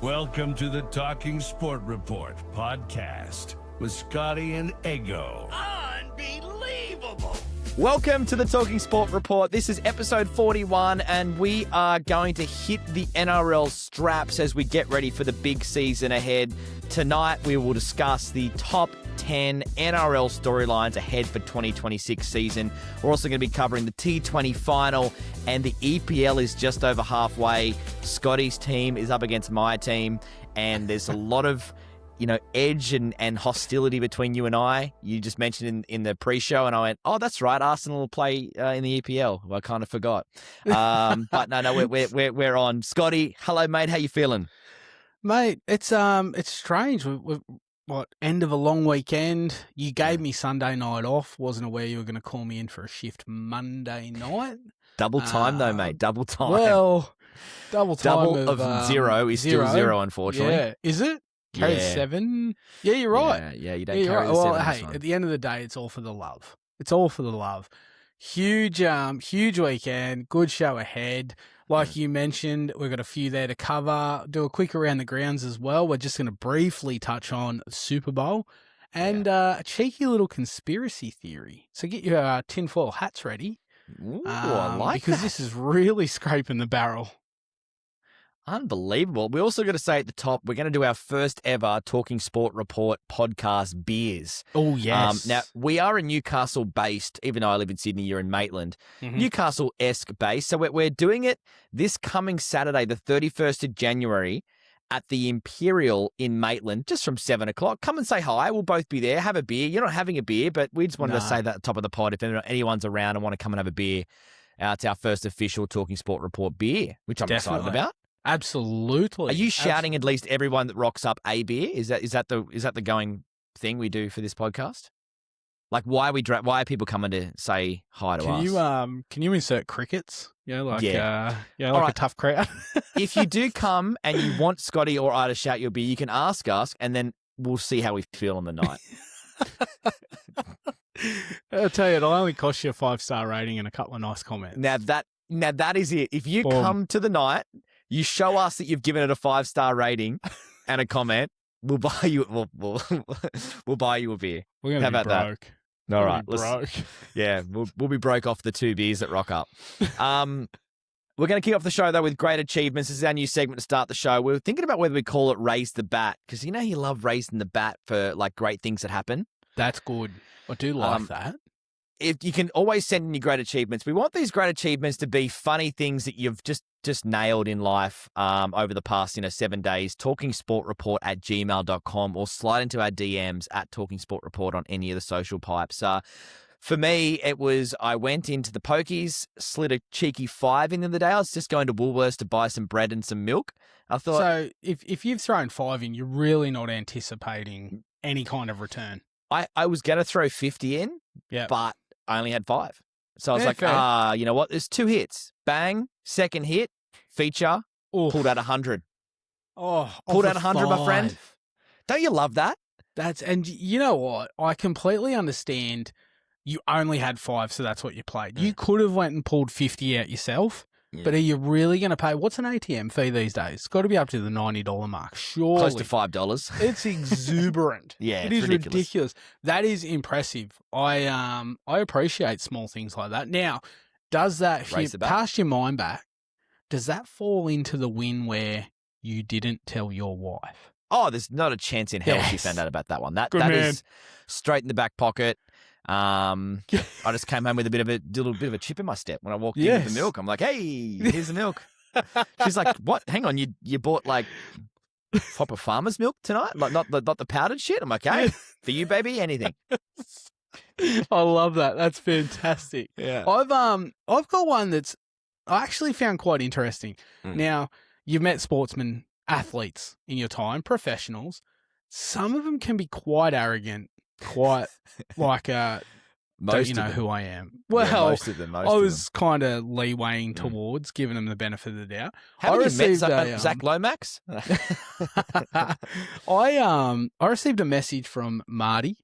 Welcome to the Talking Sport Report podcast with Scotty and Eggo. Unbelievable! Welcome to the Talking Sport Report. This is episode 41, and we are going to hit the NRL straps as we get ready for the big season ahead. Tonight, we will discuss the top 10 NRL storylines ahead for 2026 season. We're also going to be covering the T20 final, and the EPL is just over halfway. Scotty's team is up against my team, and there's a lot of edge and hostility between you and I. You just mentioned in the pre-show, and I went, "Oh, that's right, Arsenal will play in the EPL." Well, I kind of forgot, but no, we're on. Scotty, hello, mate. How you feeling, mate? It's strange. We've end of a long weekend. You gave me Sunday night off. Wasn't aware you were going to call me in for a shift Monday night. Double time though, mate. Double time. Well, double time of zero is still zero, unfortunately. Yeah, is it? Carry 7. Yeah, you're right. Yeah, you don't carry right. the 7. Well, hey, at the end of the day, it's all for the love. It's all for the love. Huge weekend. Good show ahead. Like you mentioned, we've got a few there to cover. Do a quick around the grounds as well. We're just going to briefly touch on Super Bowl and a cheeky little conspiracy theory. So get your tinfoil hats ready. Ooh, I like because that. This is really scraping the barrel. Unbelievable. We also got to say at the top, we're going to do our first ever Talking Sport Report podcast beers. Oh, yes. Now, we are a Newcastle based, even though I live in Sydney, you're in Maitland, Newcastle-esque based. So we're doing it this coming Saturday, the 31st of January at the Imperial in Maitland, just from 7 o'clock. Come and say hi. We'll both be there. Have a beer. You're not having a beer, but we just wanted to say that at the top of the pod. If anyone's around and want to come and have a beer, it's our first official Talking Sport Report beer, which I'm excited about. Absolutely. Are you shouting at least everyone that rocks up a beer? Is that the going thing we do for this podcast? Like why are people coming to say hi to us? Can you insert crickets? Like right. a tough crowd. If you do come and you want Scotty or I to shout your beer, you can ask us, and then we'll see how we feel on the night. I'll tell you, it'll only cost you a 5-star rating and a couple of nice comments. Now that is it. If you come to the night, you show us that you've given it a 5-star rating and a comment, we'll buy you. We'll buy you a beer. We're gonna be broke. That? All right, broke. Yeah, we'll be broke off the 2 beers that rock up. We're going to kick off the show though with great achievements. This is our new segment to start the show. We were thinking about whether we call it "Raise the Bat" because you love raising the bat for like great things that happen. That's good. I do like that. If you can always send in your great achievements. We want these great achievements to be funny things that you've just nailed in life over the past 7 days. talkingsportreport@gmail.com or slide into our DMs at talkingsportreport on any of the social pipes. For me, it was I went into the pokies, slid a cheeky 5 in the other day. I was just going to Woolworths to buy some bread and some milk. I thought, so if you've thrown 5 in, you're really not anticipating any kind of return. I was going to throw 50 in, but I only had 5. So I was you know what? There's 2 hits. Bang, second hit, feature, pulled out 100. Oh, pulled out 100, my friend. Don't you love that? And you know what? I completely understand you only had 5, so that's what you played. You could have went and pulled 50 out yourself, but are you really going to pay? What's an ATM fee these days? It's got to be up to the $90 mark, surely. Close to $5. It's exuberant. It is ridiculous. That is impressive. I appreciate small things like that. Now, does that, if you cast your mind back, does that fall into the win where you didn't tell your wife? Oh, there's not a chance in hell she found out about that one. That is straight in the back pocket. I just came home with a little bit of a chip in my step when I walked in with the milk. I'm like, hey, here's the milk. She's like, what? Hang on, you bought like proper farmer's milk tonight? Like not the powdered shit? I'm like, hey, for you, baby, anything. I love that. That's fantastic. Yeah. I've got one that's I actually found quite interesting. Now, you've met sportsmen, athletes in your time, professionals. Some of them can be quite arrogant, quite like don't you know who I am? Well, most of them. I was kind of leewaying towards giving them the benefit of the doubt. Haven't you met Zach Lomax? I received a message from Marty,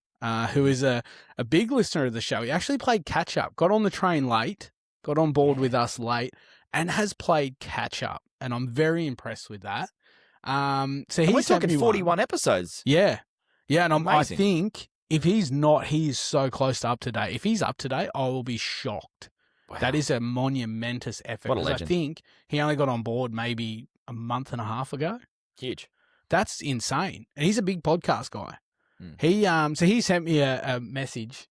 who is a big listener of the show. He actually played catch up, got on the train late, got on board with us late, and has played catch up. And I'm very impressed with that. So And he's we're talking 41 episodes. Yeah. Yeah, and I Amazing. think if he's not, he is so close to up to date. If he's up to date, I will be shocked. Wow. That is a monumentous effort. What a 'cause legend. I think he only got on board maybe a month and a half ago. Huge. That's insane. And he's a big podcast guy. Mm. So he sent me a message.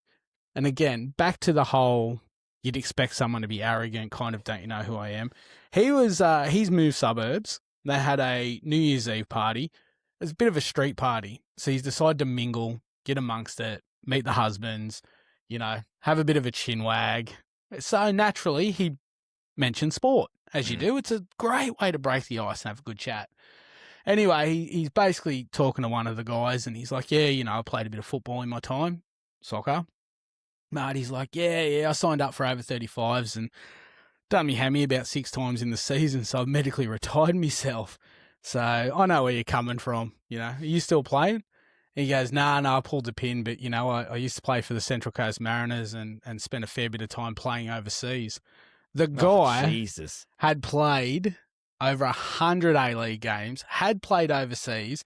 And again, back to the whole, you'd expect someone to be arrogant, kind of don't you know who I am. He's moved suburbs. They had a New Year's Eve party. It was a bit of a street party. So he's decided to mingle, get amongst it, meet the husbands, have a bit of a chin wag. So naturally, he mentioned sport, as you do. It's a great way to break the ice and have a good chat. Anyway, he's basically talking to one of the guys, and he's like, yeah, I played a bit of football in my time, soccer. Marty's like, yeah, I signed up for over 35s and done me hammy about 6 times in the season, so I've medically retired myself. So I know where you're coming from. Are you still playing? He goes, nah, I pulled the pin, but, I used to play for the Central Coast Mariners and spent a fair bit of time playing overseas. The guy had played over 100 A-League games, had played overseas,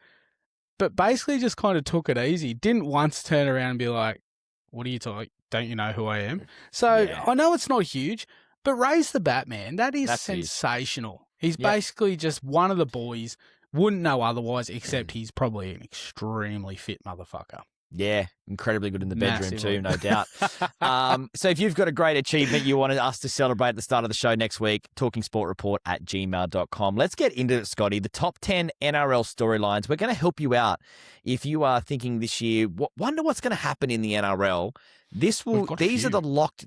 but basically just kind of took it easy. Didn't once turn around and be like, what are you talking? Don't you know who I am? So I know it's not huge, but raise the bat, man. That's sensational. He's basically just one of the boys. Wouldn't know otherwise, except he's probably an extremely fit motherfucker. Yeah, incredibly good in the bedroom Massively. too, no doubt. So if you've got a great achievement you wanted us to celebrate at the start of the show next week, talkingsportreport@gmail.com. Let's get into it, Scotty. The top 10 NRL storylines. We're going to help you out if you are thinking this year, wonder what's going to happen in the NRL. These are the locks.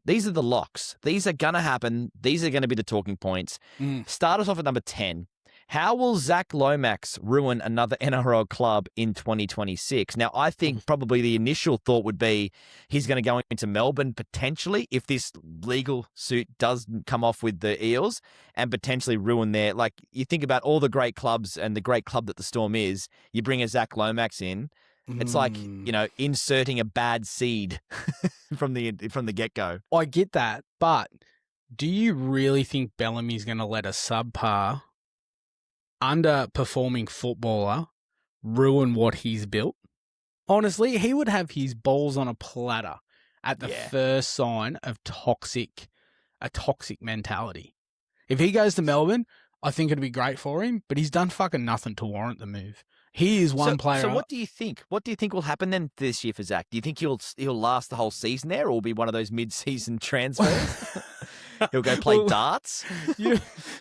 These are going to happen. These are going to be the talking points. Start us off at number 10. How will Zach Lomax ruin another NRL club in 2026? Now, I think probably the initial thought would be he's going to go into Melbourne potentially if this legal suit does come off with the Eels and potentially ruin their, like, you think about all the great clubs and the great club that the Storm is, you bring a Zach Lomax in, it's like, inserting a bad seed from the get-go. I get that, but do you really think Bellamy's going to let a subpar underperforming footballer ruin what he's built? Honestly, he would have his balls on a platter at the first sign of a toxic mentality. If he goes to Melbourne, I think it'd be great for him, but he's done fucking nothing to warrant the move. He is one player. So what do you think? What do you think will happen then this year for Zach? Do you think he'll last the whole season there, or will be one of those mid-season transfers? He'll go play darts.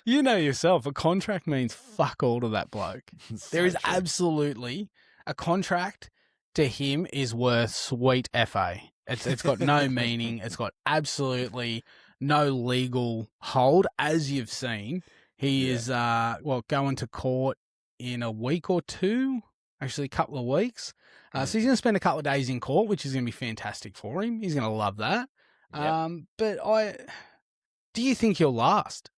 You know yourself, a contract means fuck all to that bloke. There is absolutely a contract to him is worth sweet FA. It's got no meaning. It's got absolutely no legal hold, as you've seen. He is going to court in a week or two, actually a couple of weeks. So he's going to spend a couple of days in court, which is going to be fantastic for him. He's going to love that. But do you think he'll last?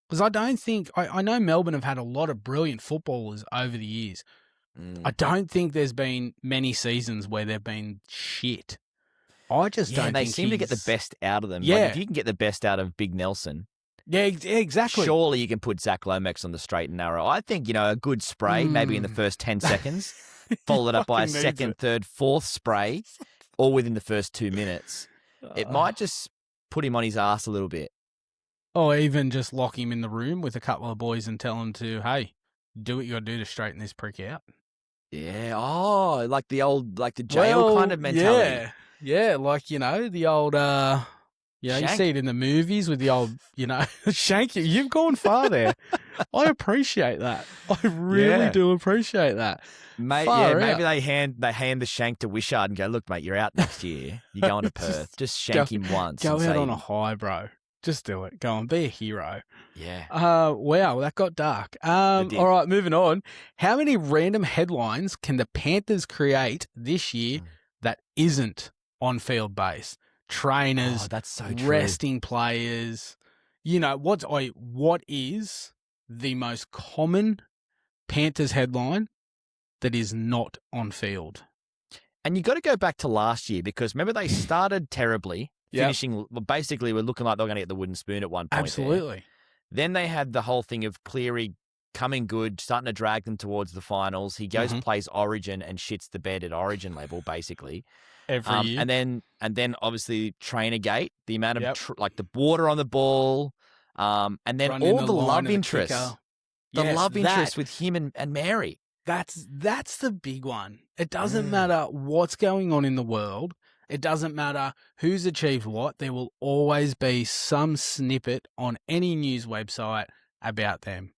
Because I don't think, I know Melbourne have had a lot of brilliant footballers over the years. I don't think there's been many seasons where they've been shit. I just don't think they seem to get the best out of them. Yeah. Like if you can get the best out of Big Nelson, exactly. surely you can put Zach Lomax on the straight and narrow. I think, a good spray, maybe in the first 10 seconds, followed up by a second, third, fourth spray, all within the first 2 minutes. It might just put him on his ass a little bit. Or even just lock him in the room with a couple of boys and tell him to, hey, do what you got to do to straighten this prick out. Yeah. Oh, like the jail kind of mentality. Yeah. Like, the old, you see it in the movies with the old, shank you. You've gone far there. I appreciate that. I really do appreciate that. Mate, maybe they hand the shank to Wishart and go, look, mate, you're out next year. You're going to Perth. Just shank him once. Go out on a high, bro. Just do it. Go on, be a hero. Yeah. Wow, that got dark. All right, moving on. How many random headlines can the Panthers create this year that isn't on-field base? Trainers, that's so true. Resting players. What is the most common Panthers headline that is not on field? And you got to go back to last year because remember they started terribly. Finishing, basically, we're looking like they're going to get the wooden spoon at one point. Absolutely. Then they had the whole thing of Cleary coming good, starting to drag them towards the finals. He goes and plays Origin and shits the bed at Origin level, basically. Every year. And then obviously trainer gate, the amount of like the water on the ball, and then Running all the love interest, Yes, love interest with him and Mary. That's the big one. It doesn't matter what's going on in the world. It doesn't matter who's achieved what. There will always be some snippet on any news website about them.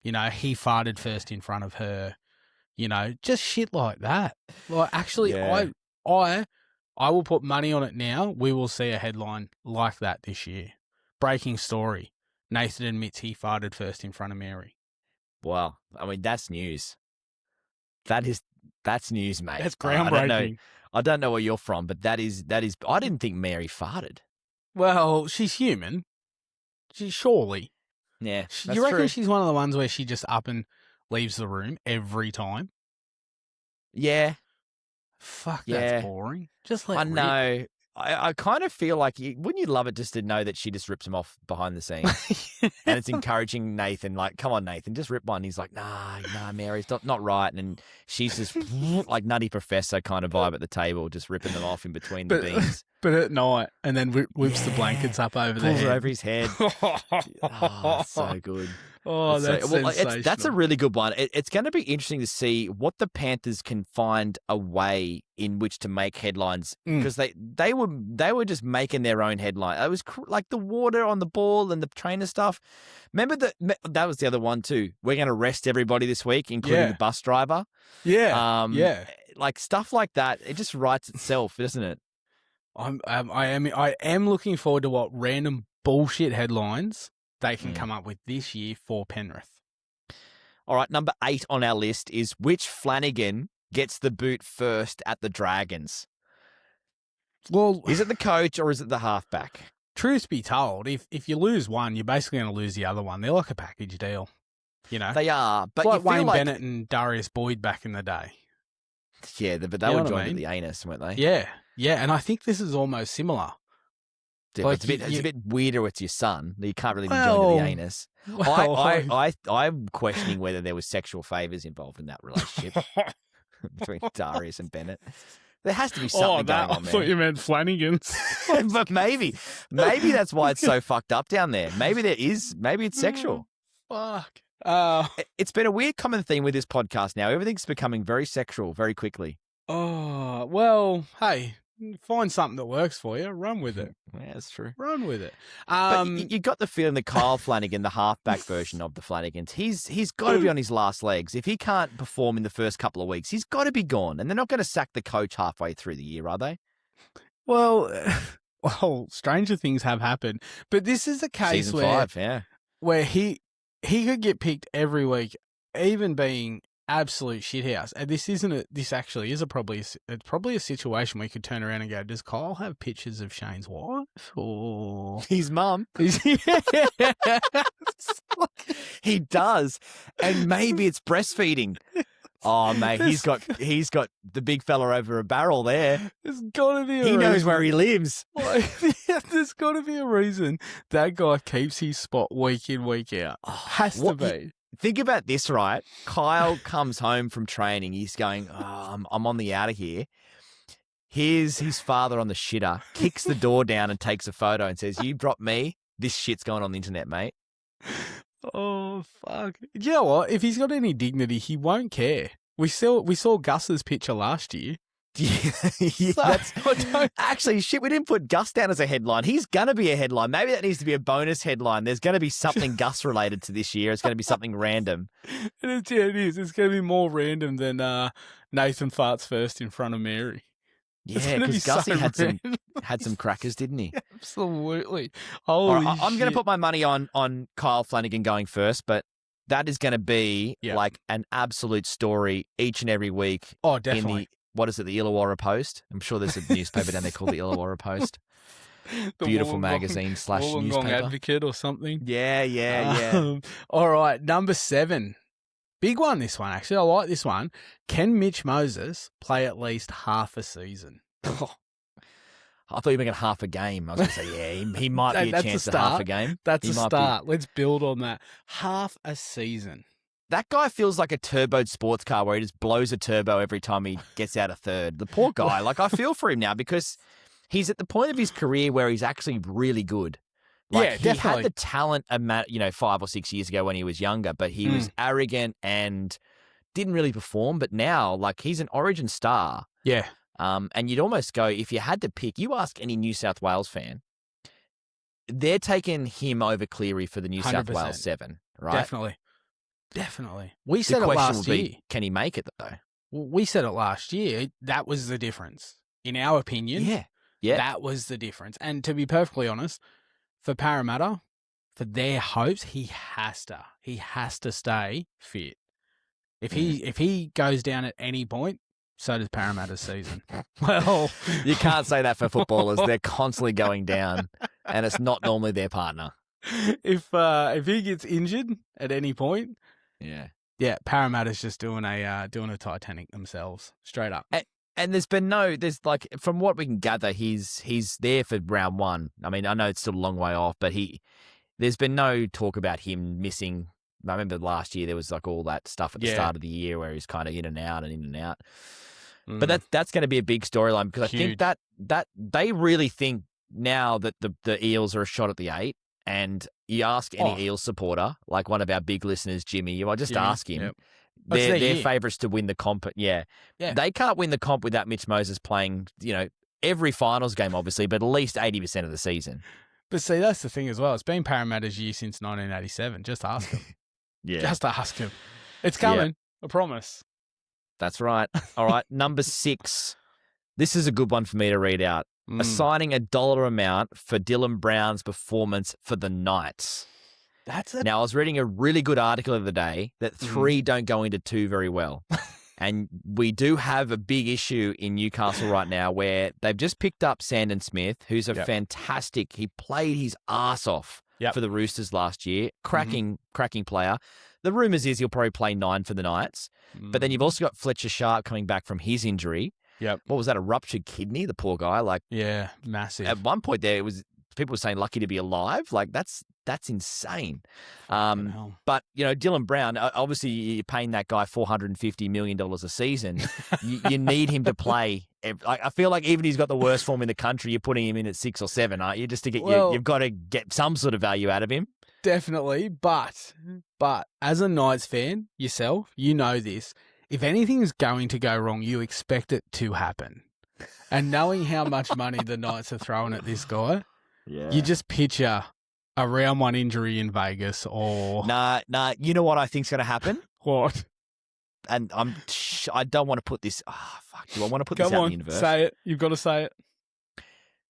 You know, he farted first in front of her. You know, just shit like that. Like, actually, I will put money on it now. We will see a headline like that this year. Breaking story. Nathan admits he farted first in front of Mary. Wow. I mean, that's news. That's news, mate. That's groundbreaking. I don't know where you're from, but that is. I didn't think Mary farted. Well, she's human. She surely. Yeah. You reckon she's one of the ones where she just up and leaves the room every time? Yeah. Fuck, that's boring. Just let I rip. know. I kind of feel like, wouldn't you love it just to know that she just rips him off behind the scenes? And it's encouraging Nathan, like, come on, Nathan, just rip one. He's like, nah, Mary, it's not right. And she's just like Nutty Professor kind of vibe at the table, just ripping them off in between the beans. But at night, and then whips the blankets up over Pulls their her head. over his head. Oh, so good. Oh, that's sensational. That's a really good one. It's going to be interesting to see what the Panthers can find a way in which to make headlines, because they were just making their own headline. It was like the water on the ball and the trainer stuff. Remember that was the other one too. We're going to arrest everybody this week, including the bus driver. Yeah, like stuff like that. It just writes itself, doesn't it? I am looking forward to what random bullshit headlines they can come up with this year for Penrith. All right, number 8 on our list is which Flanagan gets the boot first at the Dragons? Well, is it the coach or is it the halfback? Truth be told, if you lose one, you're basically going to lose the other one. They're like a package deal, you know. They are, but it's like you feel Wayne like Bennett and Darius Boyd back in the day. Yeah, but they were joined at the anus, weren't they? Yeah, and I think this is almost similar. Yeah, like it's a bit weirder with your son. You can't really be joined at the anus. I'm questioning whether there was sexual favours involved in that relationship between Darius and Bennett. There has to be something going on there. I thought you meant Flanagan's. But maybe that's why it's so fucked up down there. Maybe it's sexual. Fuck. It's been a weird common theme with this podcast now. Everything's becoming very sexual very quickly. Oh, well, hey, find something that works for you. Run with it. Yeah, that's true. Run with it. But you got the feeling that Kyle Flanagan, the halfback version of the Flanagans, he's got to be on his last legs. If he can't perform in the first couple of weeks, he's got to be gone. And they're not going to sack the coach halfway through the year, are they? Well, stranger things have happened. But this is a case Season 5, where he could get picked every week, even being absolute shithouse. And this actually is it's probably a situation where you could turn around and go, does Kyle have pictures of Shane's wife or his mum? He does. And maybe it's breastfeeding. Oh, mate, he's got the big fella over a barrel there. There's got to be a reason. He knows where he lives. There's got to be a reason that guy keeps his spot week in, week out. Has to be. Think about this, right? Kyle comes home from training. He's going, I'm on the out of here. Here's his father on the shitter, kicks the door down and takes a photo and says, you dropped me, this shit's going on the internet, mate. Oh, fuck. You know what? If he's got any dignity, he won't care. We saw Gus's picture last year. Actually, shit, we didn't put Gus down as a headline. He's going to be a headline. Maybe that needs to be a bonus headline. There's going to be something Gus related to this year. It's going to be something random. It is. It's going to be more random than Nathan farts first in front of Mary. Yeah, because Gussie had some crackers, didn't he? Absolutely. Holy shit. I'm going to put my money on Kyle Flanagan going first, but that is going to be like an absolute story each and every week. Oh, definitely. What is it, the Illawarra Post? I'm sure there's a newspaper down there called the Illawarra Post. Beautiful magazine / newspaper. Advocate or something. Yeah. All right, number 7. Big one, this one, actually. I like this one. Can Mitch Moses play at least half a season? I thought you were making half a game. I was going to say, he might be a chance at half a game. That's a start. Let's build on that. Half a season. that guy feels like a turboed sports car where he just blows a turbo every time he gets out of third. The poor guy. Like, I feel for him now because he's at the point of his career where he's actually really good. Like, Yeah, he definitely. had the talent, 5 or 6 years ago when he was younger, but he was arrogant and didn't really perform. But now, like, he's an Origin star. Yeah. And you'd almost go, if you had to pick, you ask any New South Wales fan, they're taking him over Cleary for the New South 100%. Wales 7, right? Definitely. We The said it question last will year. be, can he make it, though? We said it last year. That was the difference. In our opinion, Yeah. that was the difference. And to be perfectly honest, for Parramatta, for their hopes, he has to stay fit. If he goes down at any point, so does Parramatta's season. Well, You can't say that for footballers. They're constantly going down, and it's not normally their partner. if he gets injured at any point, Yeah. Parramatta's just doing a Titanic themselves, straight up. And there's like, from what we can gather, he's there for round 1. I mean, I know it's still a long way off, but there's been no talk about him missing. I remember last year there was like all that stuff at the start of the year where he's kind of in and out and in and out. But that's going to be a big storyline because Huge. I think that they really think now that the Eels are a shot at the 8. And you ask any Eels supporter, like one of our big listeners, Jimmy, you might just ask him. Yep. They're favourites to win the comp. Yeah. They can't win the comp without Mitch Moses playing, every finals game, obviously, but at least 80% of the season. But see, that's the thing as well. It's been Parramatta's year since 1987. Just ask him. Just ask him. It's coming. I promise. That's right. All right. Number 6. This is a good one for me to read out. Assigning a dollar amount for Dylan Brown's performance for the Knights. Now, I was reading a really good article of the day that 3 don't go into 2 very well. And we do have a big issue in Newcastle right now where they've just picked up Sandon Smith, who's a fantastic, he played his ass off for the Roosters last year. Cracking player. The rumours is he'll probably play 9 for the Knights. But then you've also got Fletcher Sharp coming back from his injury. Yep. What was that? A ruptured kidney? The poor guy. Like, yeah, massive. At one point there, people were saying lucky to be alive. Like, that's insane. But Dylan Brown, obviously you're paying that guy $450 million a season. you need him to play. I feel like even he's got the worst form in the country, you're putting him in at 6 or 7, aren't you? Just to get you've got to get some sort of value out of him. Definitely, but as a Knights fan yourself, you know this. If anything is going to go wrong, you expect it to happen. And knowing how much money the Knights are throwing at this guy, you just picture a round 1 injury in Vegas or... Nah, you know what I think's going to happen? What? And I don't want to put this... Oh, fuck. Do I want to put this out in the universe? Say it. You've got to say it.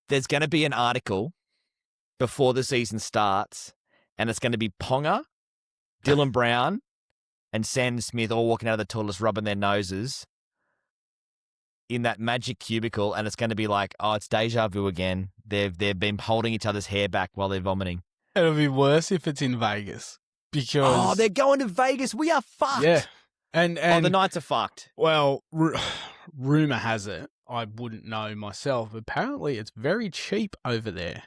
There's going to be an article before the season starts, and it's going to be Ponga, Dylan Brown, and Sandon Smith all walking out of the toilets rubbing their noses in that magic cubicle, and it's going to be like, oh, it's deja vu again. They've been holding each other's hair back while they're vomiting. It'll be worse if it's in Vegas because they're going to Vegas. We are fucked. Yeah, and the Knights are fucked. Well, rumor has it, I wouldn't know myself. Apparently, it's very cheap over there.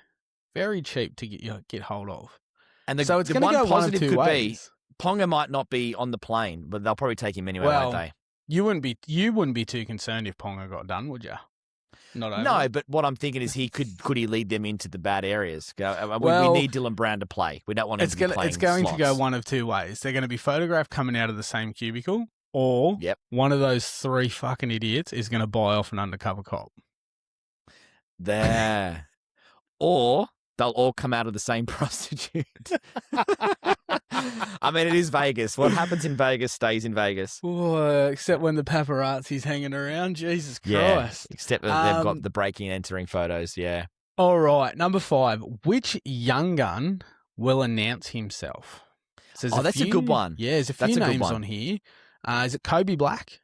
Very cheap to get hold of. And so it's going to go positive could ways. Be Ponga might not be on the plane, but they'll probably take him anyway, won't they? You wouldn't be too concerned if Ponga got done, would you? No, but what I'm thinking is could he lead them into the bad areas? We need Dylan Brown to play. We don't want him to be playing It's going slots. to go one of 2 ways. They're going to be photographed coming out of the same cubicle, or one of those 3 fucking idiots is going to buy off an undercover cop. There. Or they'll all come out of the same prostitute. I mean, it is Vegas. What happens in Vegas stays in Vegas. Except when the paparazzi's hanging around. Jesus Christ. Yeah, except that they've got the breaking and entering photos, yeah. All right, number 5. Which young gun will announce himself? So that's a good one. Yeah, there's a few names on here. Is it Kobe Black?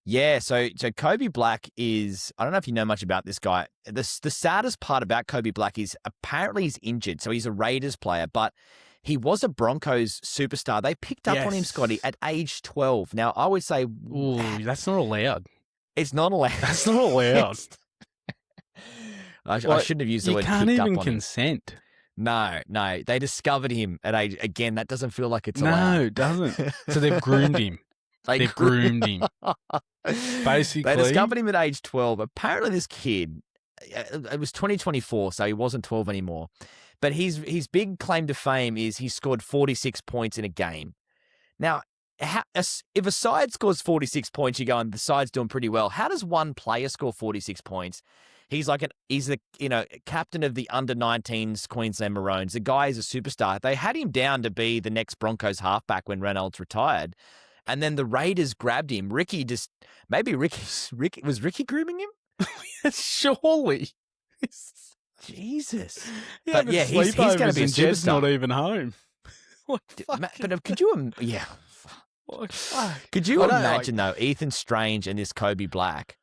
Yeah, so Kobe Black is, I don't know if you know much about this guy. The saddest part about Kobe Black is apparently he's injured. So he's a Raiders player, but he was a Broncos superstar. They picked up on him, Scotty, at age 12. Now, I would say... Ooh, that's not allowed. It's not allowed. That's not allowed. I shouldn't have used the word picked up on You can't even consent. No. They discovered him at age. Again, that doesn't feel like it's allowed. No, it doesn't. So they've groomed him. They've groomed him. Basically. They discovered him at age 12. Apparently this kid, it was 2024, so he wasn't 12 anymore. But his big claim to fame is he scored 46 points in a game. Now, if a side scores 46 points, you go, and the side's doing pretty well. How does one player score 46 points? He's the captain of the under-19s Queensland Maroons. The guy is a superstar. They had him down to be the next Broncos halfback when Reynolds retired. And then the Raiders grabbed him. Was Ricky grooming him? Surely. Jesus. Yeah, but he's going to be a Jed's superstar. not even home. What the fuck? But could you, Could you imagine though, Ethan Strange and this Kobe Black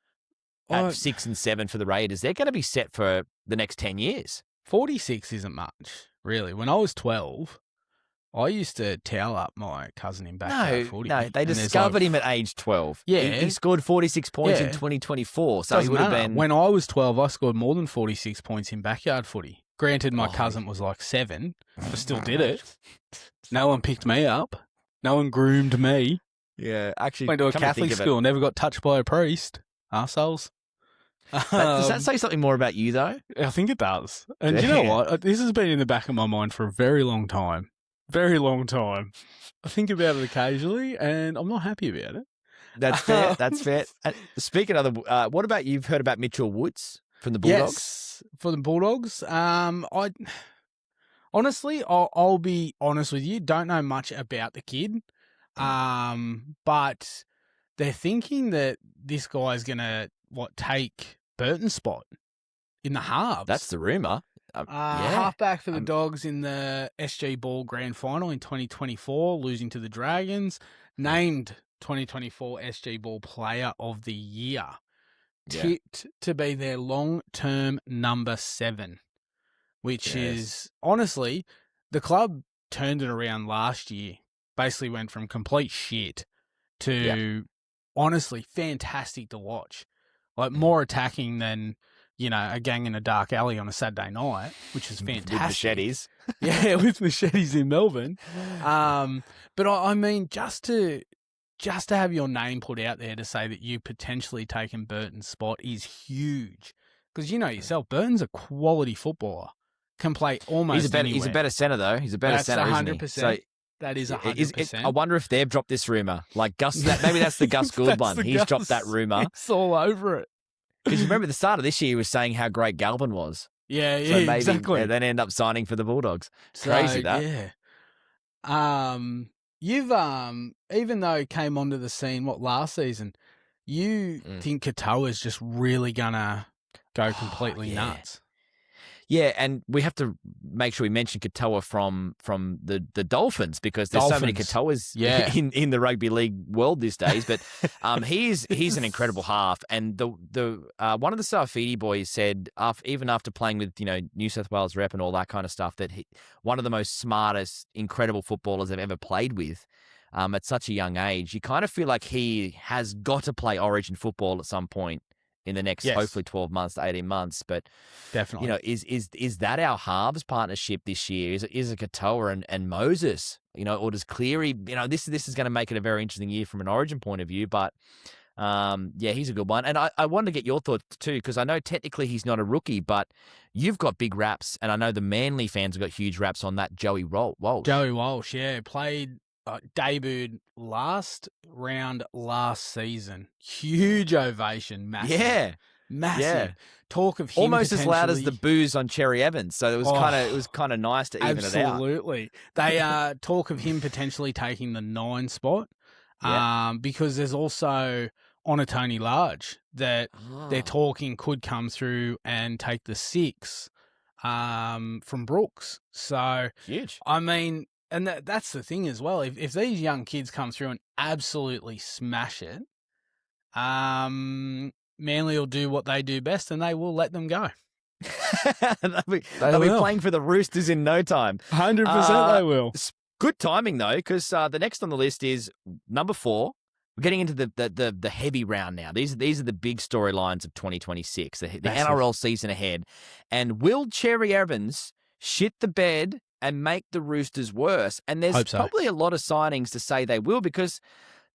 at 6 and 7 for the Raiders? They're going to be set for the next 10 years. 46 isn't much, really. When I was 12, I used to towel up my cousin in backyard footy. No, they discovered him at age 12. Yeah. He scored 46 points in 2024, so he would have been... When I was 12, I scored more than 46 points in backyard footy. Granted, my cousin was like 7, but still did it. No one picked me up. No one groomed me. Yeah, actually... Went to a Catholic school, never got touched by a priest. Arseholes. Does that say something more about you, though? I think it does. And you know what? This has been in the back of my mind for a very long time. Very long time. I think about it occasionally, and I'm not happy about it. That's fair. That's fair. Speaking of the, what about you've heard about Mitchell Woods from the Bulldogs? Yes, for the Bulldogs. I'll be honest with you. Don't know much about the kid, but they're thinking that this guy's gonna take Burton's spot in the halves. That's the rumor. Halfback for the Dogs in the SG Ball Grand Final in 2024, losing to the Dragons. Named 2024 SG Ball Player of the Year. Yeah. Tipped to be their long-term number 7, which is, honestly, the club turned it around last year. Basically went from complete shit to, honestly, fantastic to watch. Like, more attacking than... a gang in a dark alley on a Saturday night, which is fantastic. With machetes. Yeah, with machetes in Melbourne. But I mean, just to have your name put out there to say that you potentially taken Burton's spot is huge. Because you know yourself, Burton's a quality footballer. Can play almost anywhere. He's a better centre, though. He's a better centre, isn't he? 100%. So, that is 100%. I wonder if they've dropped this rumour. Like Gus, maybe that's the Gus Gould one. He's dropped that rumour. It's all over it. Because remember the start of this year, he was saying how great Galvin was. Yeah, So maybe exactly. then end up signing for the Bulldogs. Crazy that. Yeah. You've even though it came onto the scene last season, you think Katoa's just really gonna go completely nuts. Yeah, and we have to make sure we mention Katoa from the Dolphins because there's so many Katoas in the rugby league world these days. But he's an incredible half. And the one of the Safidi boys said even after playing with New South Wales rep and all that kind of stuff that one of the most smartest, incredible footballers they've ever played with at such a young age. You kind of feel like he has got to play Origin football at some point in the next, hopefully 12 months to 18 months. But definitely, is that our halves partnership this year? Is it Katoa and Moses? Or does Cleary? This is going to make it a very interesting year from an Origin point of view. But he's a good one. And I wanted to get your thoughts too, because I know technically he's not a rookie, but you've got big raps, and I know the Manly fans have got huge raps on that Joey Walsh. Joey Walsh, played. Debuted last round last season. Huge ovation. Massive. Massive. Yeah. Talk of him almost as loud as the boos on Cherry-Evans. So it was kind of nice to even it out. Absolutely. They talk of him potentially taking the 9 spot. Because there's also Onatoni Large that they're talking could come through and take the 6 from Brooks. So huge. I mean, and that's the thing as well. If these young kids come through and absolutely smash it, Manly will do what they do best, and they will let them go. they'll be playing for the Roosters in no time. 100% they will. Good timing though, because the next on the list is number 4. We're getting into the heavy round now. These are the big storylines of 2026. The NRL season ahead, and will Cherry-Evans shit the bed and make the Roosters worse. And there's Hope so. probably a lot of signings to say they will, because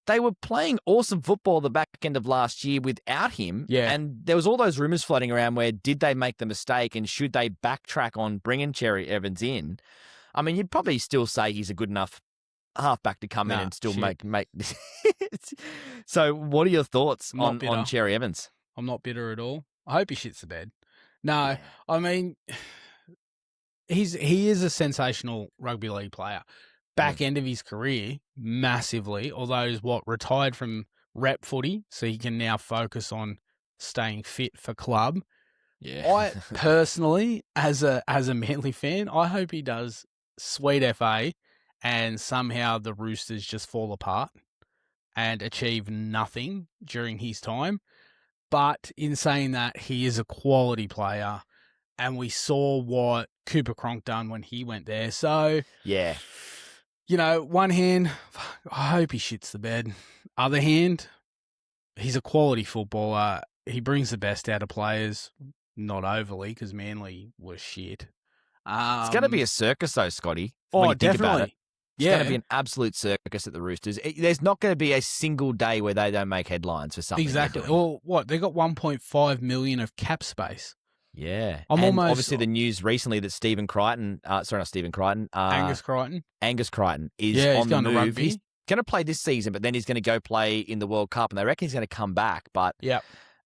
they were playing awesome football the back end of last year without him. Yeah. And there was all those rumours floating around where did they make the mistake and should they backtrack on bringing Cherry-Evans in? I mean, you'd probably still say he's a good enough halfback to come in and still make. So what are your thoughts on Cherry-Evans? I'm not bitter at all. I hope he shits the bed. No, I mean, he is a sensational rugby league player. Back end of his career, massively, although he's retired from rep footy, so he can now focus on staying fit for club. Yeah. I personally, as a Manly fan, I hope he does sweet FA and somehow the Roosters just fall apart and achieve nothing during his time. But in saying that, he is a quality player, and we saw what Cooper Cronk done when he went there. So, yeah, you know, one hand, I hope he shits the bed. Other hand, he's a quality footballer. He brings the best out of players, not overly, because Manly was shit. It's going to be a circus, though, Scotty. Oh, definitely. It's going to be an absolute circus at the Roosters. There's not going to be a single day where they don't make headlines for something. Exactly. Well, what? They got 1.5 million of cap space. Yeah. Obviously the news recently that Angus Crichton is on the move. Rugby. He's going to play this season, but then he's going to go play in the World Cup, and they reckon he's going to come back. But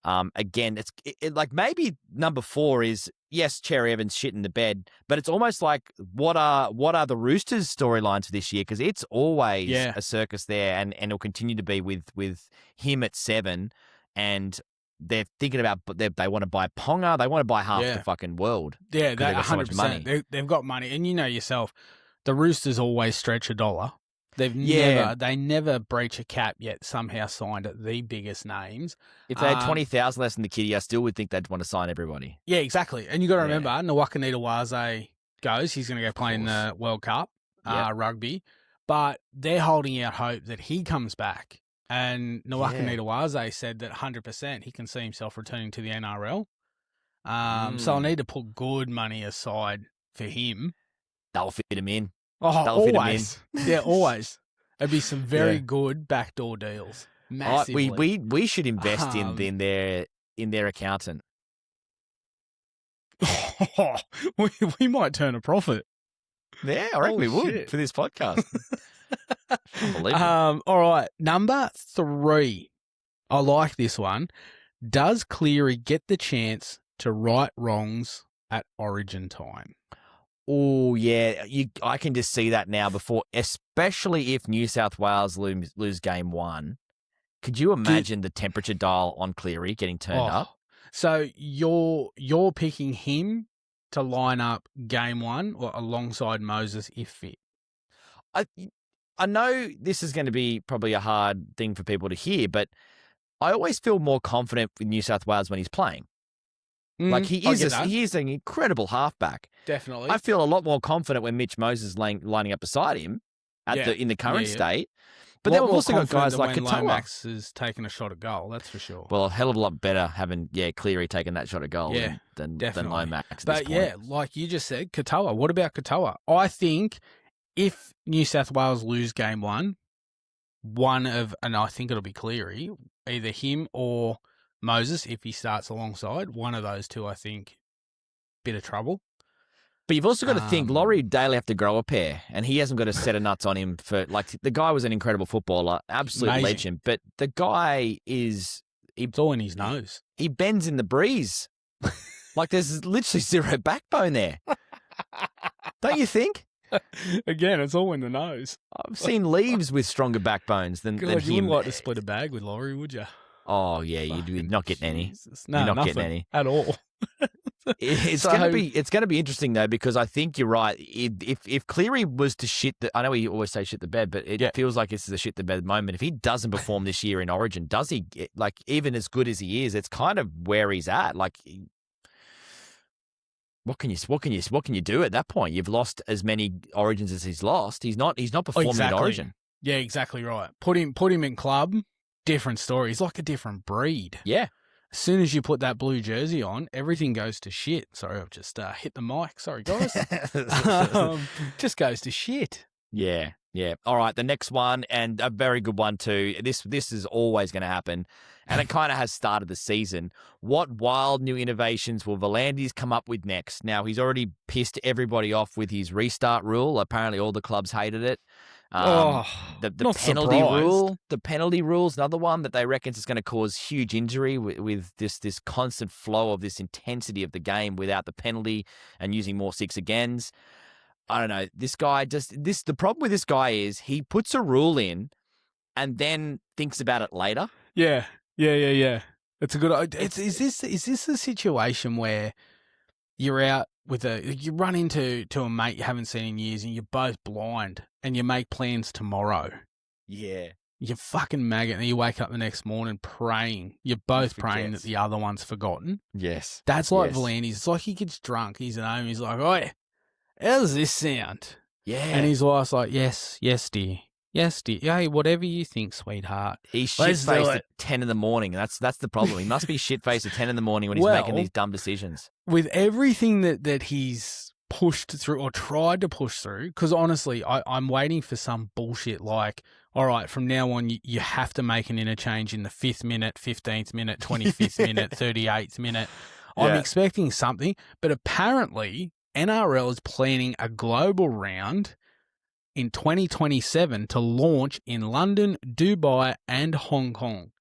again, it's like maybe number 4 is, yes, Cherry-Evans shitting the bed, but it's almost like what are the Roosters storylines for this year? Because it's always a circus there, and it'll continue to be with him at 7, and they're thinking about they want to buy Ponga, they want to buy half the fucking world. Yeah, they've got 100%. so much money. They've got money, and you know yourself, the Roosters always stretch a dollar. They never breach a cap yet. Somehow signed at the biggest names. If they had 20,000 less in the kitty, I still would think they'd want to sign everybody. Yeah, exactly. And you got to remember, Nawaqanita goes. He's going to go play in the World Cup rugby, but they're holding out hope that he comes back. And Nawaqanita said that 100% he can see himself returning to the NRL. So I'll need to put good money aside for him. They'll fit him in. Oh, They'll always. Fit him in. Yeah, always. It'd be some very good backdoor deals. Massively. We should invest in their accountant. we might turn a profit. Yeah, I reckon we would for this podcast. Unbelievable. All right, number 3. I like this one. Does Cleary get the chance to right wrongs at Origin time? Oh, yeah. I can just see that now especially if New South Wales lose game 1. Could you imagine the temperature dial on Cleary getting turned up? So you're picking him to line up game 1 or alongside Moses if fit? I know this is going to be probably a hard thing for people to hear, but I always feel more confident with New South Wales when he's playing. Like he is an incredible halfback. Definitely. I feel a lot more confident when Mitch Moses is lining up beside him in the current state. But then we've also got guys like Katoa. Lomax is taking a shot at goal, that's for sure. Well, a hell of a lot better having Cleary taking that shot at goal than Lomax. But like you just said, Katoa. What about Katoa? I think if New South Wales lose game 1, and I think it'll be Cleary, either him or Moses, if he starts alongside, one of those two, I think, bit of trouble. But you've also got to think, Laurie Daly have to grow a pair, and he hasn't got a set of nuts on him for, like, the guy was an incredible footballer, absolute legend, but the guy is... It's all in his nose. He bends in the breeze. Like, there's literally zero backbone there. Don't you think? Again, it's all in the nose. I've seen leaves with stronger backbones than him. You wouldn't like to split a bag with Laurie, would you? Oh, yeah, you're not getting any. No, you're not nothing getting any. at all. It's going to be interesting though, because I think you're right. If Cleary was to I know we always say shit the bed, but it feels like this is a shit the bed moment. If he doesn't perform this year in Origin, does he even as good as he is? It's kind of where he's at. Like, what can you do at that point? You've lost as many Origins as he's lost. He's not performing in Origin. Yeah, exactly right. Put him in club. Different story. He's like a different breed. Yeah. As soon as you put that blue jersey on, everything goes to shit. Sorry, I've just hit the mic. Sorry, guys. Just goes to shit. Yeah. All right, the next one, and a very good one too. This is always going to happen, and it kind of has started the season. What wild new innovations will Valandis come up with next? Now, he's already pissed everybody off with his restart rule. Apparently, all the clubs hated it. The penalty rule. The penalty rule is another one that they reckon is going to cause huge injury with this constant flow of this intensity of the game without the penalty and using more 6 agains. I don't know. This guy the problem with this guy is he puts a rule in and then thinks about it later. Yeah. It's a good. Is this a situation where you're out with you run into a mate you haven't seen in years and you're both blind and you make plans tomorrow? Yeah. You fucking maggot, and you wake up the next morning praying. You're both praying that the other one's forgotten. Yes. That's like Valandis. It's like he gets drunk. He's at home. He's like, "Oi, how does this sound?" Yeah. And his wife's like, yes, dear. Yes, dear. Hey, whatever you think, sweetheart. He's shit-faced at 10 in the morning. That's the problem. He must be shit-faced at 10 in the morning when he's making these dumb decisions. With everything that he's pushed through or tried to push through, because honestly, I'm waiting for some bullshit like, all right, from now on, you have to make an interchange in the 5th minute, 15th minute, 25th minute, 38th minute. I'm expecting something, but apparently NRL is planning a global round in 2027 to launch in London, Dubai, and Hong Kong.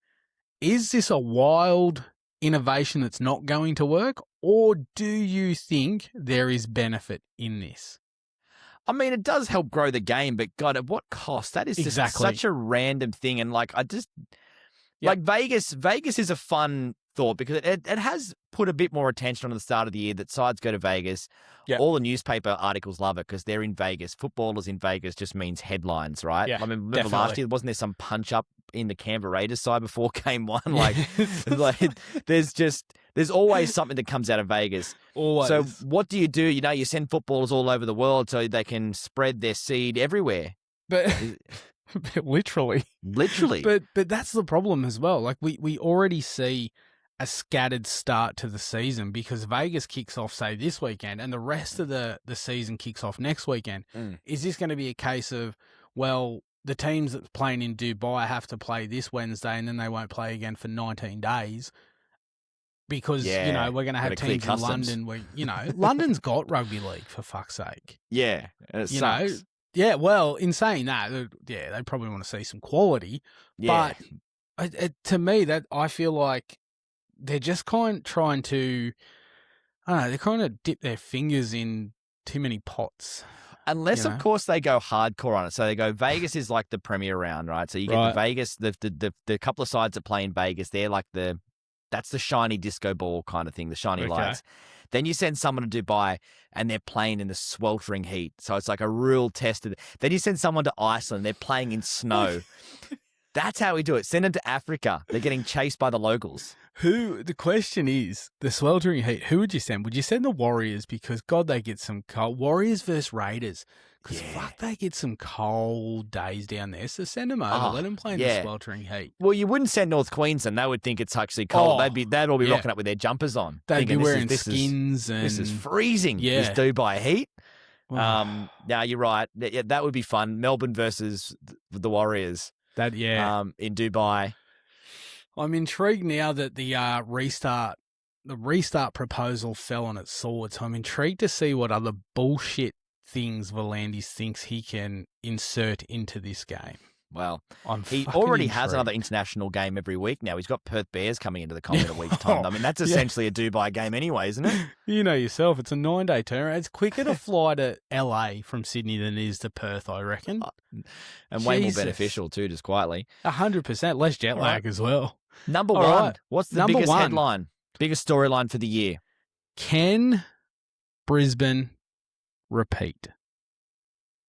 Is this a wild innovation that's not going to work, or do you think there is benefit in this? I mean, it does help grow the game, but God, at what cost? That is just such a random thing. And like, like Vegas is a fun thought because it has put a bit more attention on the start of the year that sides go to Vegas. Yep. All the newspaper articles love it because they're in Vegas. Footballers in Vegas just means headlines, right? Yeah, I mean, remember last year, wasn't there some punch up in the Canberra Raiders side before game one? Like there's always something that comes out of Vegas. Always. So what do? You send footballers all over the world so they can spread their seed everywhere. But literally. But that's the problem as well. Like we already see a scattered start to the season because Vegas kicks off, say, this weekend and the rest of the season kicks off next weekend. Is this going to be a case of, well, the teams that's playing in Dubai have to play this Wednesday and then they won't play again for 19 days because, we're going to have teams in London where, London's got rugby league, for fuck's sake. Yeah, and it sucks. Yeah, well, in saying that, they probably want to see some quality. Yeah. But to me, that I feel like they're just trying to, I don't know, they're kind of dip their fingers in too many pots. Unless, of course, they go hardcore on it. So they go, Vegas is like the premier round, right? So you get the Vegas, the couple of sides that play in Vegas, they're like that's the shiny disco ball kind of thing, the shiny lights. Then you send someone to Dubai and they're playing in the sweltering heat. So it's like a real test. Then you send someone to Iceland, they're playing in snow. That's how we do it. Send them to Africa. They're getting chased by the locals. The question is, the sweltering heat, who would you send? Would you send the Warriors? Because, God, they get some cold. Warriors versus Raiders. Because, fuck, they get some cold days down there. So send them over. Let them play in the sweltering heat. Well, you wouldn't send North Queensland. They would think it's actually cold. They'd all be rocking up with their jumpers on. They'd be wearing skins. This is freezing. This Dubai heat. Now, you're right. That would be fun. Melbourne versus the Warriors. In Dubai. I'm intrigued now that the restart proposal fell on its sword. So I'm intrigued to see what other bullshit things Valandis thinks he can insert into this game. Well, he already has another international game every week now. He's got Perth Bears coming into the comp in a week's time. I mean, that's essentially a Dubai game anyway, isn't it? You know yourself, it's a 9-day turnaround. It's quicker to fly to LA from Sydney than it is to Perth, I reckon. And way more beneficial too, just quietly. 100%, less jet lag as well. Number one. Right. What's the biggest headline? Biggest storyline for the year? Can Brisbane repeat?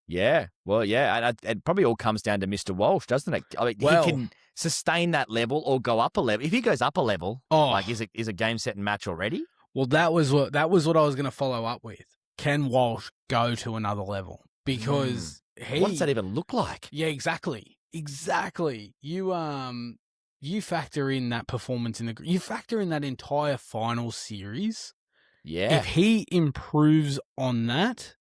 Yeah. Well, yeah. And it probably all comes down to Mr. Walsh, doesn't it? I mean, he can sustain that level or go up a level. If he goes up a level, is a game, set, and match already? Well, that was what I was going to follow up with. Can Walsh go to another level? Because what does that even look like? Yeah, exactly. You you factor in that performance you factor in that entire final series. Yeah. If he improves on that,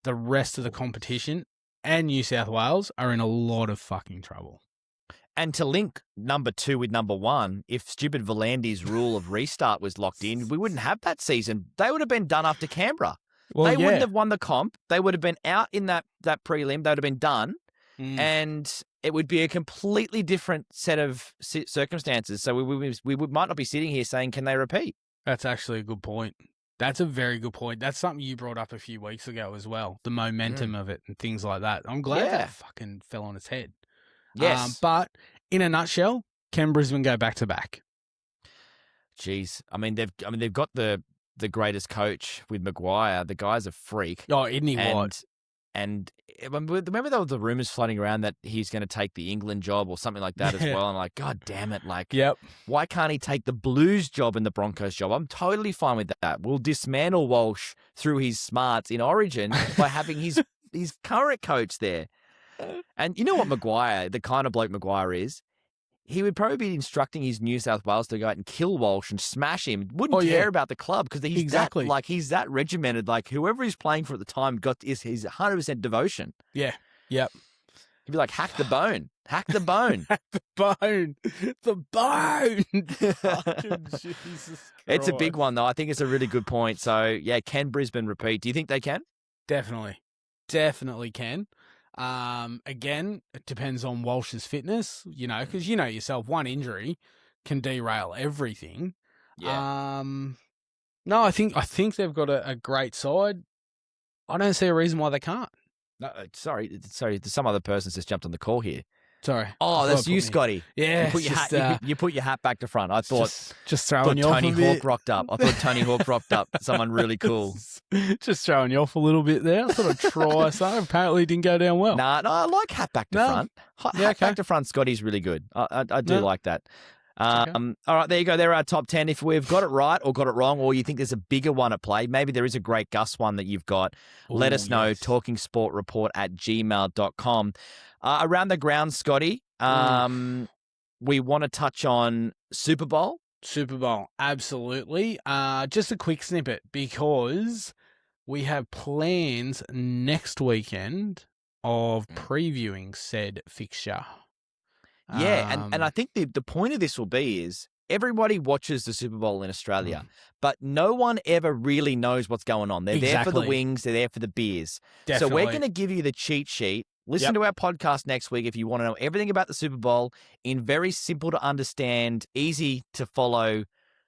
the rest of the competition and New South Wales are in a lot of fucking trouble. And to link number 2 with number 1, if stupid Valandis' rule of restart was locked in, we wouldn't have that season. They would have been done after Canberra. Well, They wouldn't have won the comp. They would have been out in that prelim. They would have been done. And it would be a completely different set of circumstances. So we might not be sitting here saying, can they repeat? That's actually a good point. That's a very good point. That's something you brought up a few weeks ago as well, the momentum of it and things like that. I'm glad that fucking fell on its head. Yes. But in a nutshell, can Brisbane go back to back? Jeez. They've got the greatest coach with Maguire. The guy's a freak. Oh, isn't he what? And remember there was the rumours floating around that he's going to take the England job or something like that as well. And like, God damn it. Like, why can't he take the Blues job and the Broncos job? I'm totally fine with that. We'll dismantle Walsh through his smarts in Origin by having his current coach there. And you know what Maguire, the kind of bloke Maguire is? He would probably be instructing his New South Wales to go out and kill Walsh and smash him. Wouldn't care about the club because he's he's that regimented. Like whoever he's playing for at the time he's 100% devotion. Yeah. Yep. He'd be like, hack the bone. Hack the bone. Hack the bone. The bone. Fucking Jesus Christ. It's a big one though. I think it's a really good point. So yeah, can Brisbane repeat? Do you think they can? Definitely. Definitely can. Again, it depends on Walsh's fitness, because you know yourself, one injury can derail everything. Yeah. No, I think they've got a great side. I don't see a reason why they can't. No, sorry. Some other person's just jumped on the call here. Sorry. Oh, that's you, Scotty. Yeah. You put your hat back to front. I thought just throwing you off Tony a bit. Hawk rocked up. I thought Tony Hawk rocked up. Someone really cool. Just throwing you off a little bit there. I thought I'd try something. Apparently it didn't go down well. Nah, no, I like hat back to front. Hat back to front, Scotty's really good. I do like that. Okay. All right, there you go. There are our top 10. If we've got it right or got it wrong, or you think there's a bigger one at play, maybe there is a great Gus one that you've got, let us know. Yes. talkingsportreport@gmail.com. Around the ground, Scotty, we want to touch on Super Bowl. Super Bowl, absolutely. Just a quick snippet because we have plans next weekend of previewing said fixture. Yeah, and I think the point of this will be is everybody watches the Super Bowl in Australia, but no one ever really knows what's going on. They're there for the wings, they're there for the beers. Definitely. So we're going to give you the cheat sheet. Listen to our podcast next week if you want to know everything about the Super Bowl in very simple to understand, easy to follow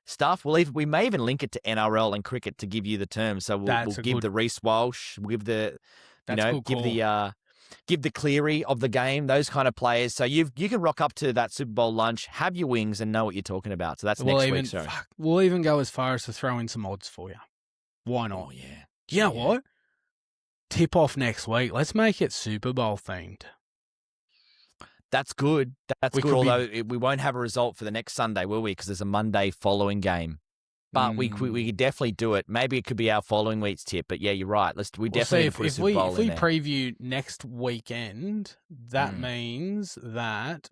stuff. We may even link it to NRL and cricket to give you the terms. So we'll give the Reece Walsh, we'll give the give the Cleary of the game, those kind of players. So you can rock up to that Super Bowl lunch, have your wings, and know what you're talking about. So that's next week. Sorry. We'll even go as far as to throw in some odds for you. Why not? Oh, yeah. You know what? Tip off next week. Let's make it Super Bowl themed. That's good. That's good. Although we won't have a result for the next Sunday, will we? Because there's a Monday following game. But we could definitely do it. Maybe it could be our following week's tip. But yeah, you're right. We'll definitely put a Super Bowl if in we there. preview next weekend, that means that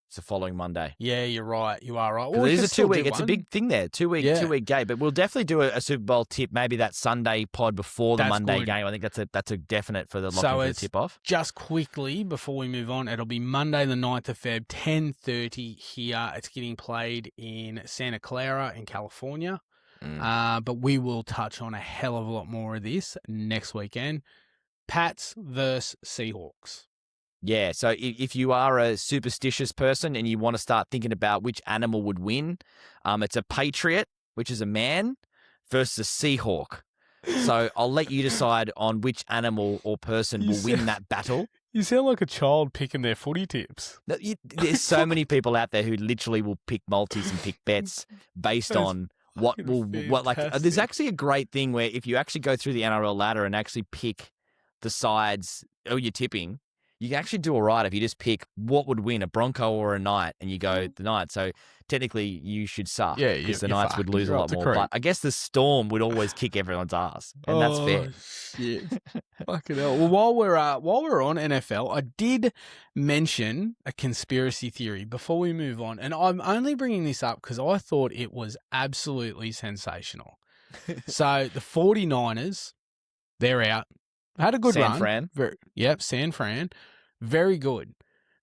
It's the following Monday. Yeah, you're right. You are right. Well, it is a 2 week. It's a big thing there. 2 week game. But we'll definitely do a Super Bowl tip. Maybe that Sunday pod before the Monday game. I think that's a definite for the locking for the tip off. Just quickly before we move on, it'll be Monday the 9th of Feb, 10:30 here. It's getting played in Santa Clara in California. But we will touch on a hell of a lot more of this next weekend. Pats versus Seahawks. Yeah, so if you are a superstitious person and you want to start thinking about which animal would win, it's a patriot, which is a man, versus a Seahawk. So I'll let you decide on which animal or person will win that battle. You sound like a child picking their footy tips. There's so many people out there who literally will pick multis and pick bets based on there's actually a great thing where if you actually go through the NRL ladder and actually pick the sides you're tipping, you can actually do all right if you just pick what would win, a Bronco or a Knight, and you go the Knight. So technically, you should suck because the Knights would lose a lot more. But I guess the Storm would always kick everyone's ass, and that's fair. Shit. Fucking hell. Well, while we're on NFL, I did mention a conspiracy theory before we move on, and I'm only bringing this up because I thought it was absolutely sensational. So the 49ers, they're out. Had a good run. Fran. San Fran. Very good.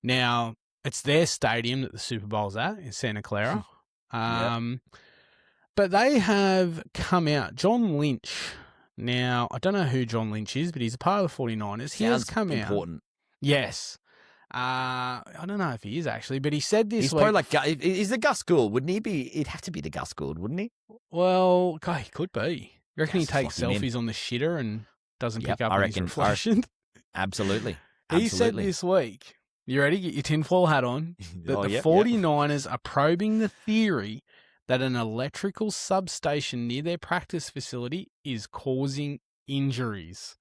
Now, it's their stadium that the Super Bowl's at in Santa Clara. But they have come out. John Lynch. Now, I don't know who John Lynch is, but he's a part of the 49ers. He has come important. out. Yes. I don't know if he is actually, but he said this He's week. probably like, is the Gus Gould? Wouldn't he be? It'd have to be the Gus Gould, wouldn't he? Well, God, he could be. You reckon he takes lock him in. selfies on the shitter and doesn't pick up I his reckon. reflection? Absolutely. He said this week, you ready? Get your tinfoil hat on. That the 49ers are probing the theory that an electrical substation near their practice facility is causing injuries,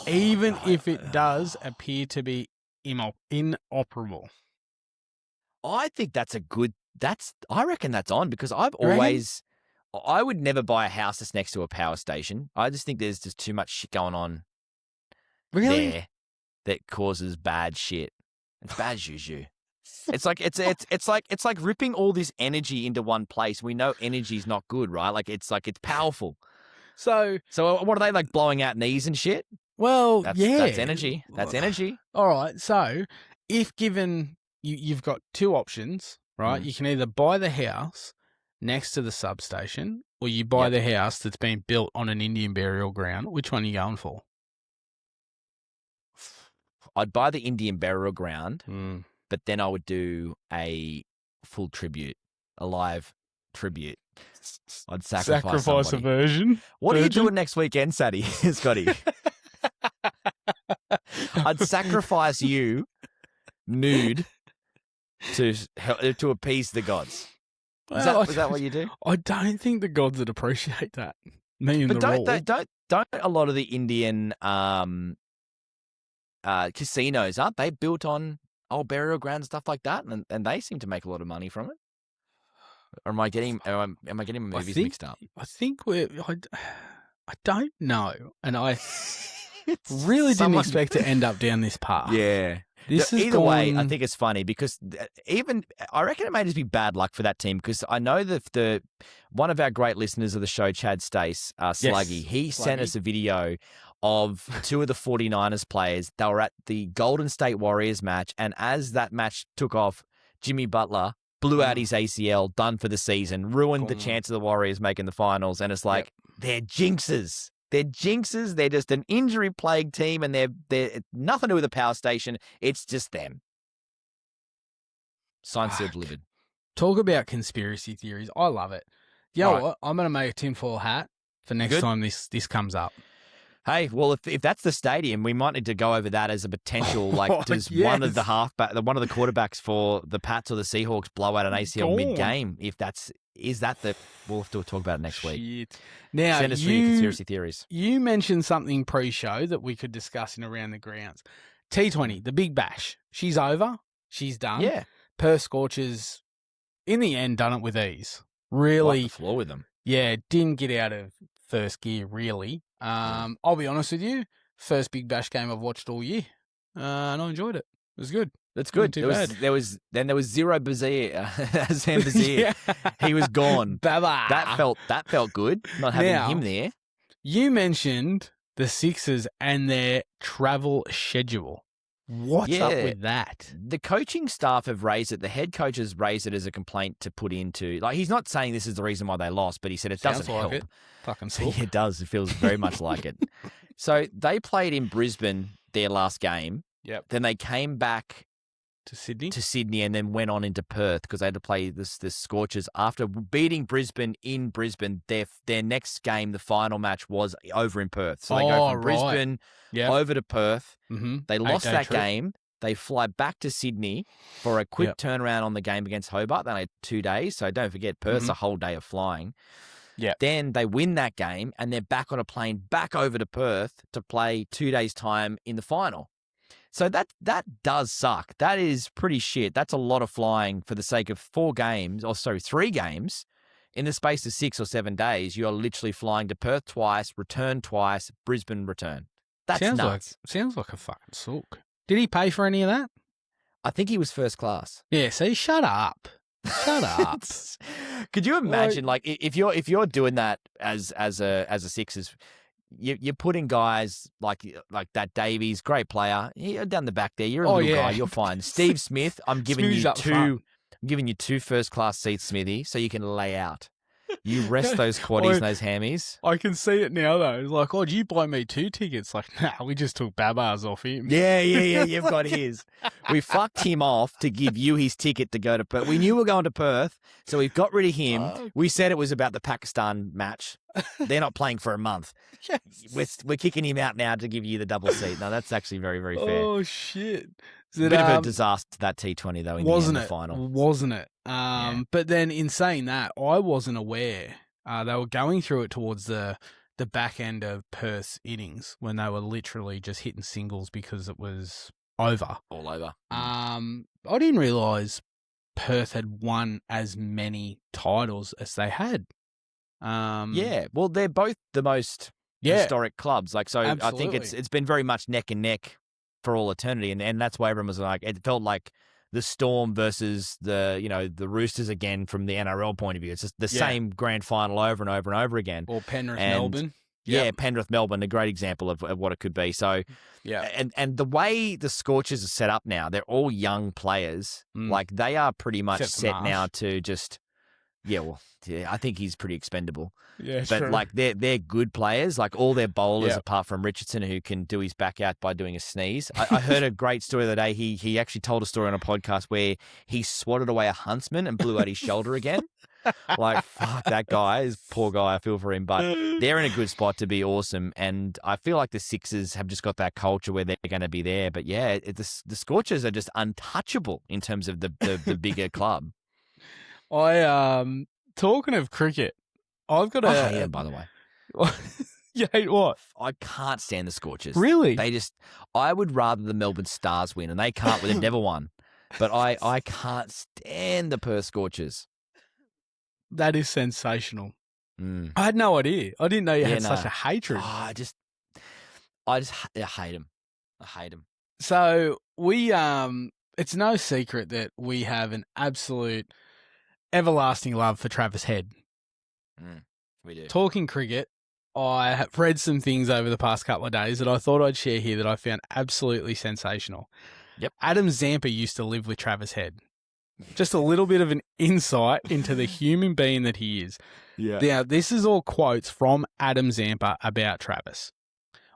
even if it does appear to be inoperable. I think that's a good. I reckon that's on because I would never buy a house that's next to a power station. I just think there's just too much shit going on there that causes bad shit. It's bad juju. It's like ripping all this energy into one place. We know energy's not good, right? Like it's powerful. So what are they like blowing out knees and shit? Well, That's energy. That's energy. All right. So if given you've got two options, right? You can either buy the house next to the substation or you buy the house that's been built on an Indian burial ground. Which one are you going for? I'd buy the Indian burial ground, but then I would do a full tribute, a live tribute. I'd sacrifice a version. What are you doing next weekend, Sadie? Scotty? I'd sacrifice you nude to appease the gods. Is that what you do? I don't think the gods would appreciate that. But don't a lot of the Indian casinos, aren't they built on old burial grounds and stuff like that, and they seem to make a lot of money from it? Or am I getting movies mixed up? I think I don't know, and I really didn't expect to end up down this path. Yeah. Either way, I think it's funny because I reckon it may just be bad luck for that team because I know the one of our great listeners of the show, Chad Stace, Sluggy, he sent us a video of two of the 49ers players. They were at the Golden State Warriors match, and as that match took off, Jimmy Butler blew out his ACL, done for the season, ruined the chance of the Warriors making the finals, and it's like, they're jinxes. They're jinxes. They're just an injury-plagued team, and they're nothing to do with the power station. It's just them. Signed, sealed, delivered. Talk about conspiracy theories. I love it. You know what? I'm going to make a tinfoil hat for next time this comes up. Hey, well, if that's the stadium, we might need to go over that as a potential. Does one of the quarterbacks for the Pats or the Seahawks blow out an ACL mid-game? We'll have to talk about it next week. Now, send us your conspiracy theories. You mentioned something pre-show that we could discuss in Around the Grounds. T20, the Big Bash. She's over. She's done. Yeah. Perth Scorchers, in the end, done it with ease. Really. Wiped the floor with them. Yeah, didn't get out of first gear, really. I'll be honest with you, first Big Bash game I've watched all year, and I enjoyed it. It was good. That's good. There was zero Bazier, Sam Bazier. He was gone. Baba. That felt good. Not having him there. You mentioned the Sixers and their travel schedule. What's up with that? The coaching staff have raised it. The head coach has raised it as a complaint to put into. Like, he's not saying this is the reason why they lost, but he said it doesn't help. It. Fucking it does. It feels very much like it. So they played in Brisbane their last game. Yep. Then they came back to Sydney, and then went on into Perth because they had to play the Scorchers after beating Brisbane in Brisbane. Their next game, the final match, was over in Perth. So they go from Brisbane over to Perth. Mm-hmm. They lost that game. They fly back to Sydney for a quick turnaround on the game against Hobart. They had 2 days, so don't forget Perth's a whole day of flying. Yeah. Then they win that game, and they're back on a plane back over to Perth to play 2 days' time in the final. So that does suck. That is pretty shit. That's a lot of flying for the sake of 3 games. In the space of 6 or 7 days, you're literally flying to Perth twice, return twice, Brisbane return. That's nuts. Sounds like a fucking sook. Did he pay for any of that? I think he was first class. Yeah, see, shut up. Shut up. Could you imagine, like, if you're doing that as a Sixers, you're putting guys like that Davies, great player. You're down the back there. You're a little guy. You're fine. Steve Smith, I'm giving you 2 first-class seats, Smithy, so you can lay out. You rest those quaddies and those hammies. I can see it now, though. It's like, oh, did you buy me 2 tickets? Like, nah, we just took Babars off him. Yeah, you've got his. We fucked him off to give you his ticket to go to Perth. We knew we were going to Perth, so we got rid of him. We said it was about the Pakistan match. They're not playing for a month. Yes. We're kicking him out now to give you the double seat. No, that's actually very, very fair. Oh, shit. Bit of a disaster, that T20, though, in the final. Wasn't it? But then in saying that, I wasn't aware. They were going through it towards the back end of Perth's innings when they were literally just hitting singles because it was over. All over. I didn't realise Perth had won as many titles as they had. Yeah, well, they're both the most historic clubs. Like, so absolutely. I think it's been very much neck and neck for all eternity, and that's why everyone was like, it felt like the Storm versus the Roosters again from the NRL point of view. It's just the same grand final over and over and over again. Or Penrith, Melbourne. Yeah, Penrith, Melbourne, a great example of what it could be. So, and the way the Scorchers are set up now, they're all young players. Like, they are pretty much set now to just, I think he's pretty expendable. Yeah, but true. like they're good players. Like all their bowlers, apart from Richardson, who can do his back out by doing a sneeze. I heard a great story the other day. He actually told a story on a podcast where he swatted away a huntsman and blew out his shoulder again. Like, fuck, that guy is poor guy. I feel for him, but they're in a good spot to be awesome. And I feel like the Sixers have just got that culture where they're going to be there. But yeah, the Scorchers are just untouchable in terms of the bigger club. Talking of cricket, I've got I hate them, by the way. You hate what? I can't stand the Scorchers. Really? I would rather the Melbourne Stars win, and they can't. They've never won. But I can't stand the Perth Scorchers. That is sensational. I had no idea. I didn't know you had such a hatred. Oh, I just hate them. I hate them. So it's no secret that we have an absolute everlasting love for Travis Head. We do. Talking cricket, I have read some things over the past couple of days that I thought I'd share here that I found absolutely sensational. Yep. Adam Zampa used to live with Travis Head. Just a little bit of an insight into the human being that he is. Yeah. Now, this is all quotes from Adam Zampa about Travis.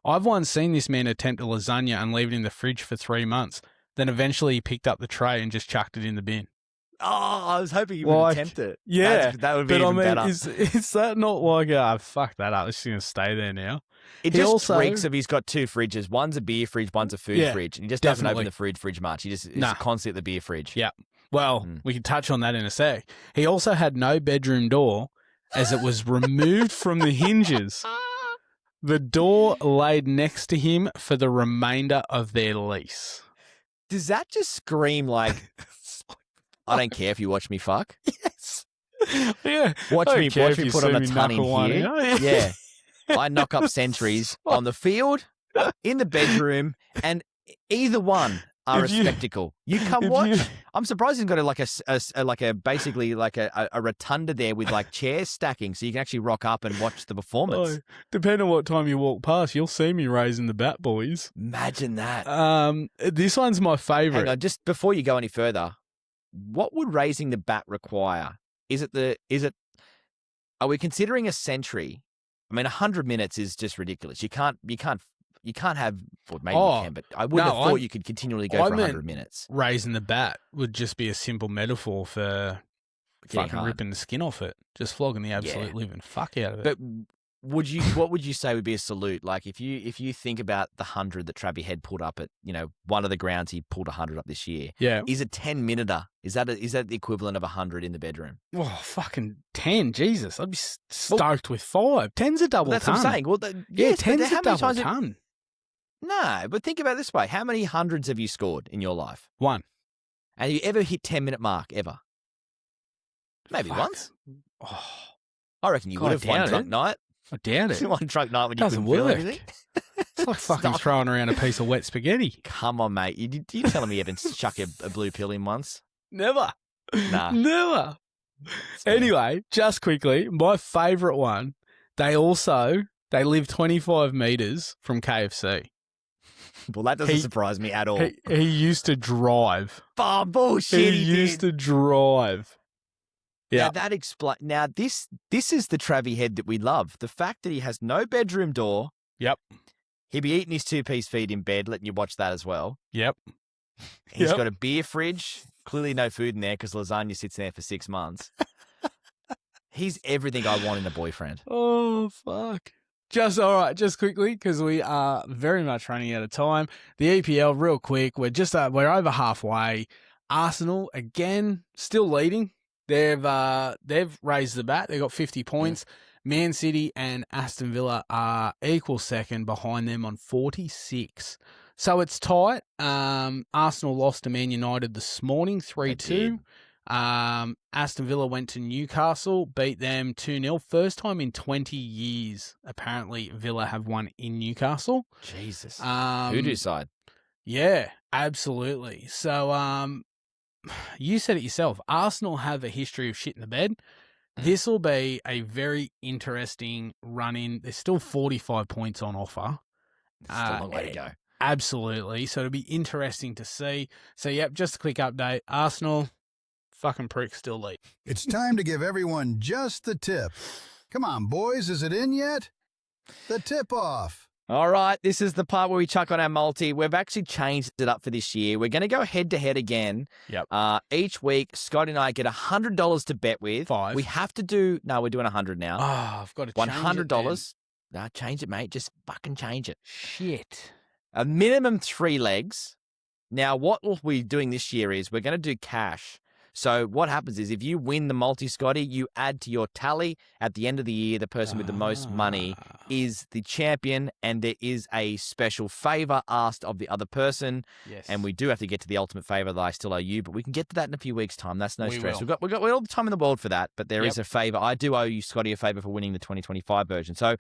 I've once seen this man attempt a lasagna and leave it in the fridge for 3 months. Then eventually he picked up the tray and just chucked it in the bin. Oh, I was hoping you would attempt it. Yeah. That would be even better. Is that not like, fuck that up, it's just going to stay there now? It just reeks of he's got 2 fridges. One's a beer fridge, one's a food fridge. And he just doesn't open the fridge much. He just is constantly at the beer fridge. Yeah. Well, we can touch on that in a sec. He also had no bedroom door as it was removed from the hinges. The door laid next to him for the remainder of their lease. Does that just scream like, I don't care if you watch me fuck? Yes. Yeah. Watch me put on a ton in here. Yeah. I knock up centuries on the field, in the bedroom, and either one are a spectacle. You come watch. I'm surprised he's got basically a rotunda there with like chairs stacking, so you can actually rock up and watch the performance. Depending on what time you walk past, you'll see me raising the bat, boys. Imagine that. This one's my favourite. Hang on, just before you go any further, what would raising the bat require? Are we considering a century? I mean, 100 minutes is just ridiculous. You can't have, or maybe you can, but I wouldn't have thought you could continually go for 100 minutes. Raising the bat would just be a simple metaphor for fucking ripping the skin off it, just flogging the absolute living fuck out of it. But what would you say would be a salute? Like if you think about the 100 that Travie Head pulled up at, one of the grounds he pulled 100 up this year. Yeah. Is a 10-minuter? Is that the equivalent of 100 in the bedroom? Oh, fucking 10, Jesus. I'd be stoked with 5. 10's a double ton. That's what I'm saying. Well, 10's a double ton. No, but think about it this way. How many hundreds have you scored in your life? 1. And you ever hit 10-minute mark, ever? Maybe Fuck. once. Oh, I reckon you God, would have I one doubt drunk it. night. I doubt it. One drunk night when you Doesn't couldn't feel work. anything. It's like fucking Stop. throwing around a piece of wet spaghetti. Come on, mate. You telling me you haven't chucked a blue pill in once? Never. Nah. Never. Anyway, just quickly, my favourite one, they live 25 metres from KFC. Well, that doesn't surprise me at all. He used to drive. Oh, bullshit. He used to drive. Yeah. Now this is the Travie head that we love. The fact that he has no bedroom door. Yep. He'd be eating his 2-piece feed in bed, letting you watch that as well. Yep. He's got a beer fridge. Clearly no food in there because lasagna sits there for 6 months. He's everything I want in a boyfriend. Oh, fuck. All right, just quickly, because we are very much running out of time. The EPL, real quick, we're over halfway. Arsenal, again, still leading. They've raised the bat. They've got 50 points. Man City and Aston Villa are equal second behind them on 46. So it's tight. Arsenal lost to Man United this morning, 3-2. Aston Villa went to Newcastle, beat them 2-0. First time in 20 years, apparently, Villa have won in Newcastle. Jesus. Hoodoo side. Yeah, absolutely. So, you said it yourself. Arsenal have a history of shit in the bed. This will be a very interesting run-in. There's still 45 points on offer. Still a long way to go. Absolutely. So it'll be interesting to see. So, yep, just a quick update. Arsenal, fucking pricks, still lead. It's time to give everyone just the tip. Come on, boys, is it in yet? The tip-off. All right, this is the part where we chuck on our multi. We've actually changed it up for this year. We're going to go head-to-head again. Yep. Each week, Scott and I get $100 to bet with. 5. We have to do... No, we're doing 100 now. Oh, I've got to change it. $100. No, change it, mate. Just fucking change it. Shit. A minimum 3 legs. Now, what we'll be doing this year is we're going to do cash. So what happens is if you win the multi, Scotty, you add to your tally at the end of the year, the person with the most money is the champion, and there is a special favour asked of the other person. Yes. And we do have to get to the ultimate favour that I still owe you, but we can get to that in a few weeks' time. That's no stress. will. We've got all the time in the world for that, but there is a favour. I do owe you, Scotty, a favour for winning the 2025 version. So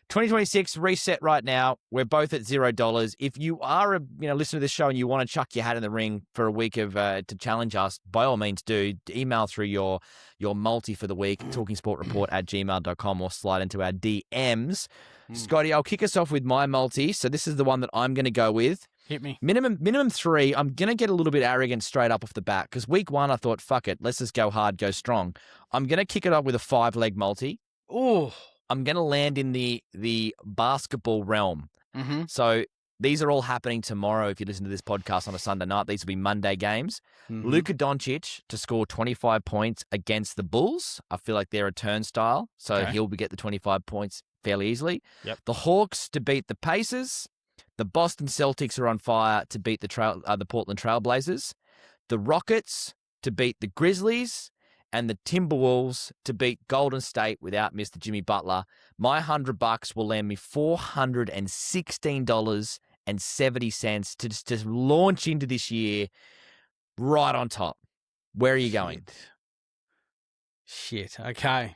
2026 reset right now. We're both at $0. If you are a listener to this show and you want to chuck your hat in the ring for a week of to challenge us, by all means do. Email through your multi for the week, talkingsportreport@gmail.com, or slide into our DMs. Scotty, I'll kick us off with my multi. So this is the one that I'm going to go with. Hit me. Minimum 3. I'm going to get a little bit arrogant straight up off the bat because week 1 I thought, fuck it, let's just go hard, go strong. I'm going to kick it up with a 5-leg multi. Oh. I'm going to land in the basketball realm. Mm-hmm. So these are all happening tomorrow. If you listen to this podcast on a Sunday night, these will be Monday games. Mm-hmm. Luka Doncic to score 25 points against the Bulls. I feel like they're a turnstile, so he'll get the 25 points fairly easily. Yep. The Hawks to beat the Pacers. The Boston Celtics are on fire to beat the Portland Trailblazers. The Rockets to beat the Grizzlies. And the Timberwolves to beat Golden State without Mr. Jimmy Butler. My $100 will land me $416.70 to launch into this year right on top. Where are you going? Shit. Okay.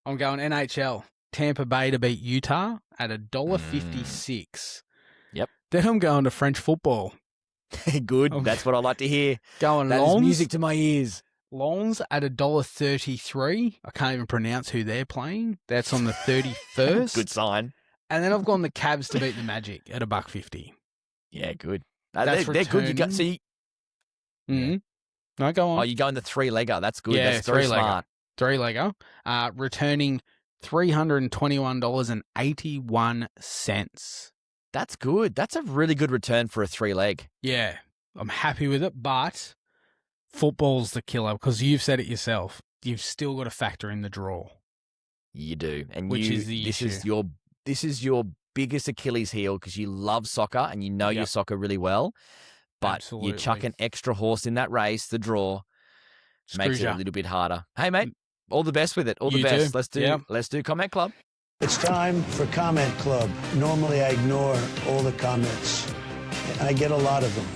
I'm going NHL. Tampa Bay to beat Utah at $1.56. Yep. Then I'm going to French football. Good. That's what I like to hear. Going That Lons. is music to my ears. Lons at $1.33. I can't even pronounce who they're playing. That's on the 31st. Good sign. And then I've gone the Cavs to beat the Magic at $1.50. Yeah, good. That's they're good. You got returning. see. Mm-hmm. No, go on. Oh, you're going the 3-legger. That's good. Yeah, That's very 3-legger. smart. 3-legger. Returning $321.81. That's good. That's a really good return for a 3-leg. Yeah, I'm happy with it, but football's the killer because you've said it yourself. You've still got to factor in the draw. You do, and Which is the this issue. This is your biggest Achilles heel because you love soccer and you know your soccer really well, but Absolutely. you chuck an extra horse in that race, the draw makes Screws it ya. a little bit harder. Hey mate, all the best with it. All the You best. too. Let's do comment club. It's time for Comment Club. Normally I ignore all the comments. I get a lot of them.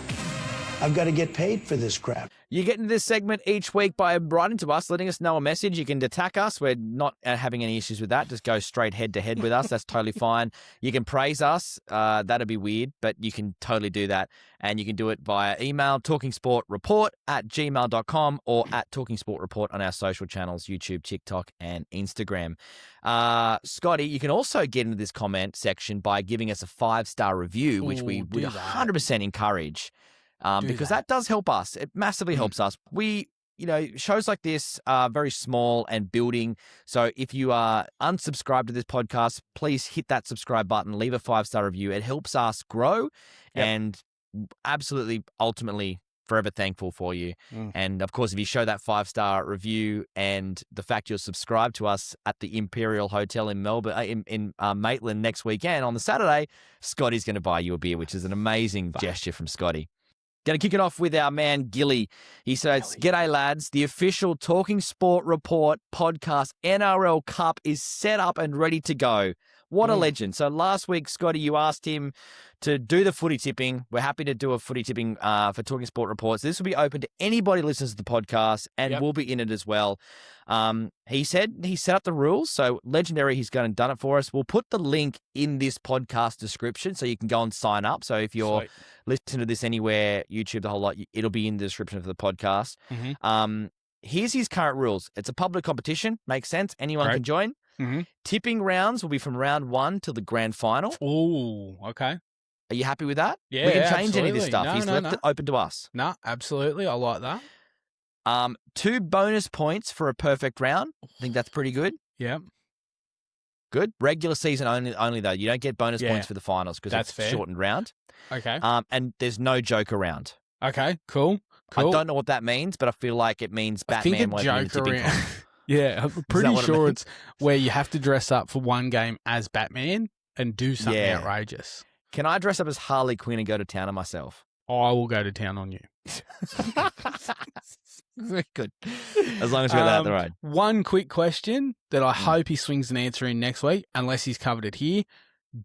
I've got to get paid for this crap. You get into this segment each week by writing to us, letting us know a message. You can attack us. We're not having any issues with that. Just go straight head-to-head with us. That's totally fine. You can praise us. That'd be weird, but you can totally do that. And you can do it via email, talkingsportreport@gmail.com or at talkingsportreport on our social channels, YouTube, TikTok, and Instagram. Scotty, you can also get into this comment section by giving us a 5-star review, which we would 100% encourage. Because that does help us. It massively helps us. Shows like this are very small and building. So if you are unsubscribed to this podcast, please hit that subscribe button, leave a 5-star review. It helps us grow and absolutely, ultimately, forever thankful for you. And of course, if you show that 5-star review and the fact you're subscribed to us at the Imperial Hotel in Melbourne, in Maitland next weekend on the Saturday, Scotty's going to buy you a beer, which is an amazing gesture from Scotty. Going to kick it off with our man, Gilly. He says, "G'day, lads. The official Talking Sport Report podcast NRL Cup is set up and ready to go. What a legend." So last week, Scotty, you asked him to do the footy tipping. We're happy to do a footy tipping for Talking Sport Reports. This will be open to anybody who listens to the podcast, and we'll be in it as well. He said he set up the rules, so legendary, he's gone and done it for us. We'll put the link in this podcast description so you can go and sign up. So if you're listening to this anywhere, YouTube, the whole lot, it'll be in the description of the podcast. Here's his current rules. It's a public competition. Makes sense. Anyone can join. Tipping rounds will be from round 1 till the grand final. Oh, okay. Are you happy with that? Yeah, we can change absolutely. any of this stuff. He's left it open to us. No, absolutely. I like that. 2 bonus points for a perfect round. I think that's pretty good. Yeah. Good. Regular season only though. You don't get bonus points for the finals because it's a shortened round. Okay. And there's no joke around. Okay, cool. I don't know what that means, but I feel like it means Batman won't be in the tipping comp. Yeah, I'm pretty sure it's where you have to dress up for one game as Batman and do something outrageous. Can I dress up as Harley Quinn and go to town on myself? I will go to town on you. Very good. As long as we got that out the road. One quick question that I hope he swings an answer in next week, unless he's covered it here.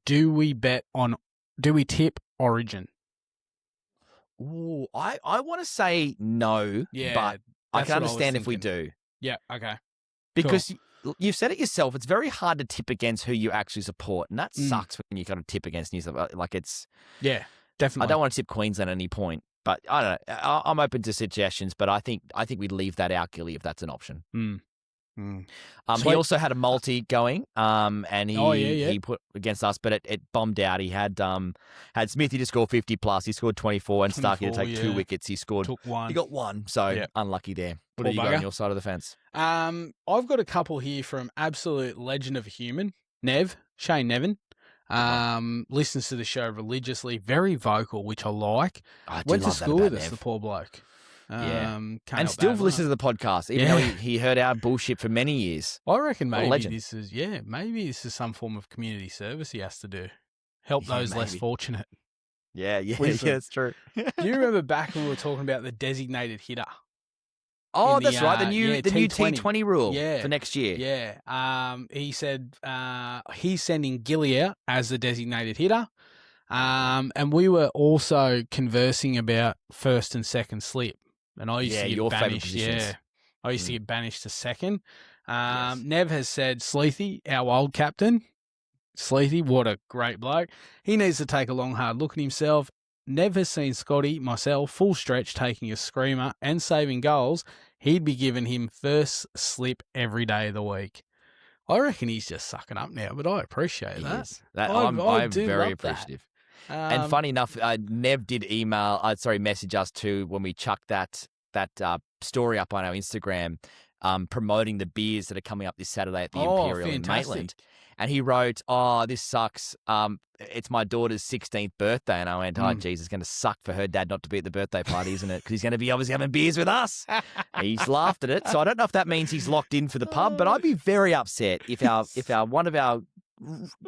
Do we tip Origin? Ooh, I want to say no, but I can understand if we do. Yeah, okay. Because you've said it yourself, it's very hard to tip against who you actually support, and that sucks when you got to tip against New South Wales. Like yeah, definitely. I don't want to tip Queensland at any point, but I don't know. I'm open to suggestions, but I think we'd leave that out, Gilly, if that's an option. He also had a multi going, and he put against us, but it bombed out. He had Smithy to score 50 plus. He scored 24, and Starkey to take 2 wickets. He scored. Took 1. He got 1, so unlucky there. What have you got on your side of the fence? I've got a couple here from absolute legend of a human, Shane Nevin. Listens to the show religiously, very vocal, which I like. Went to school with us, the poor bloke. And still listens to the podcast, even though he heard our bullshit for many years. I reckon maybe this is some form of community service he has to do. Help those less fortunate. Yeah, it's true. Do you remember back when we were talking about the designated hitter? Oh, that's right. The new T20 rule for next year. Yeah. He said he's sending Gilly out as the designated hitter. And we were also conversing about first and second slip. And I used to get banished. I used to get banished to second. Nev has said Sleethy, our old captain. Sleethy, what a great bloke. He needs to take a long, hard look at himself. Nev has seen Scotty, myself, full stretch taking a screamer and saving goals. He'd be giving him first slip every day of the week. I reckon he's just sucking up now, but I appreciate that. I'm very appreciative. And funny enough, Nev did message us too when we chucked that story up on our Instagram, promoting the beers that are coming up this Saturday at the Imperial in Maitland. And he wrote, "Oh, this sucks. It's my daughter's 16th birthday." And I went, "Oh, geez, it's going to suck for her dad not to be at the birthday party, isn't it? Because he's going to be obviously having beers with us." He's laughed at it. So I don't know if that means he's locked in for the pub, but I'd be very upset if one of our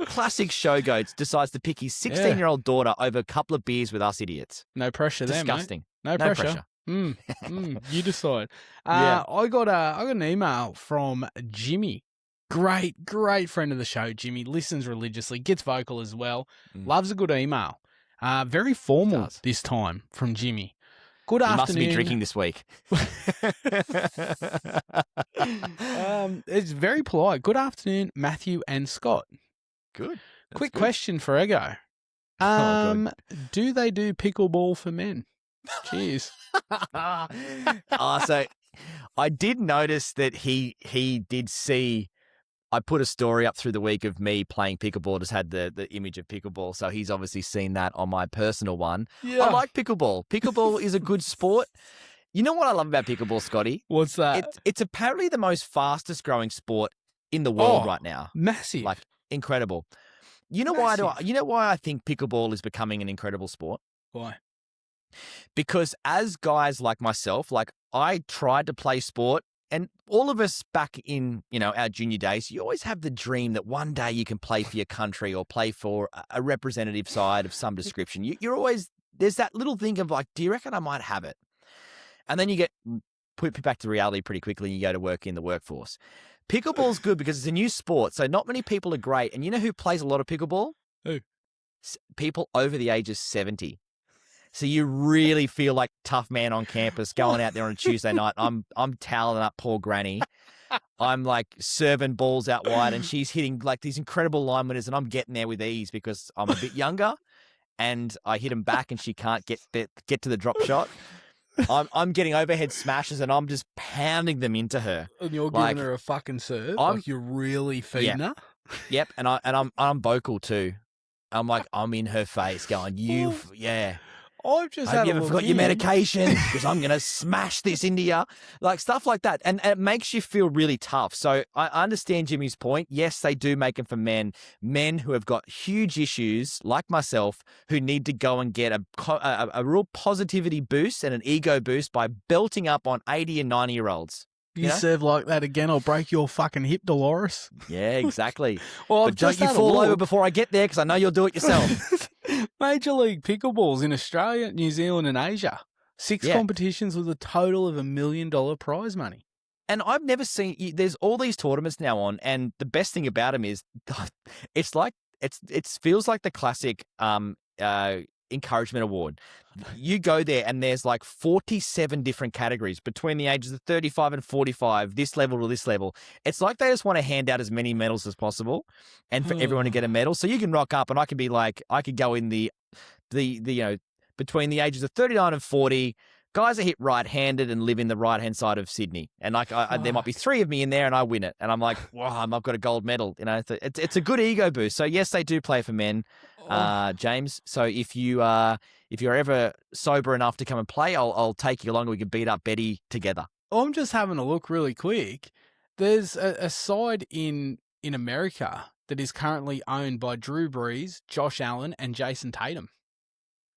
classic show goats decides to pick his 16-year-old daughter over a couple of beers with us idiots. No pressure there, mate. Disgusting. No pressure. You decide. I got an email from Jimmy. Great friend of the show, Jimmy. Listens religiously, gets vocal as well. Loves a good email. Very formal this time from Jimmy. Good You afternoon. mustn't be drinking this week. It's very polite. Good afternoon, Matthew and Scott. Good. Quick question for Eggo. Do they do pickleball for men? Cheers. So I did notice that he did see. I put a story up through the week of me playing pickleball. Just had the image of pickleball, so he's obviously seen that on my personal one. Yeah. I like pickleball. Pickleball is a good sport. You know what I love about pickleball, Scotty? What's that? It's apparently the most fastest growing sport in the world right now. Massive. Like incredible. You know why I think pickleball is becoming an incredible sport? Why? Because as guys like myself, like I tried to play sport, and all of us back in, our junior days, you always have the dream that one day you can play for your country or play for a representative side of some description. You're always, there's that little thing of like, do you reckon I might have it? And then you get put back to reality pretty quickly and you go to work in the workforce. Pickleball's good because it's a new sport, so not many people are great. And you know who plays a lot of pickleball? Who? People over the age of 70. So you really feel like tough man on campus going out there on a Tuesday night. I'm toweling up poor granny. I'm like serving balls out wide and she's hitting like these incredible line winners and I'm getting there with ease because I'm a bit younger and I hit them back and she can't get to the drop shot. I'm getting overhead smashes and I'm just pounding them into her. And you're giving her a fucking serve? Like you're really feeding her? Yep, and I'm vocal too. I'm like, I'm in her face going, I've just have had you ever forgot your medication? Because I'm going to smash this into you. Like stuff like that. And it makes you feel really tough. So I understand Jimmy's point. Yes, they do make them for men who have got huge issues like myself who need to go and get a real positivity boost and an ego boost by belting up on 80 and 90-year-olds. You serve like that again, I'll break your fucking hip, Dolores. Yeah, exactly. Well, but don't you fall over before I get there because I know you'll do it yourself. Major League Pickleball's in Australia, New Zealand and Asia. 6 competitions with a total of $1 million prize money. And I've never seen, there's all these tournaments now on, and the best thing about them is it's like, it feels like the classic encouragement award. You go there and there's like 47 different categories between the ages of 35 and 45, this level to this level. It's like they just want to hand out as many medals as possible and for everyone to get a medal. So you can rock up and I could be like, I could go in the between the ages of 39 and 40, guys are hit right-handed and live in the right-hand side of Sydney. And like there might be 3 of me in there and I win it. And I'm like, wow, I've got a gold medal. It's a good ego boost. So yes, they do play for men, James. So if you're ever sober enough to come and play, I'll take you along. We can beat up Betty together. I'm just having a look really quick. There's a side in America that is currently owned by Drew Brees, Josh Allen, and Jason Tatum.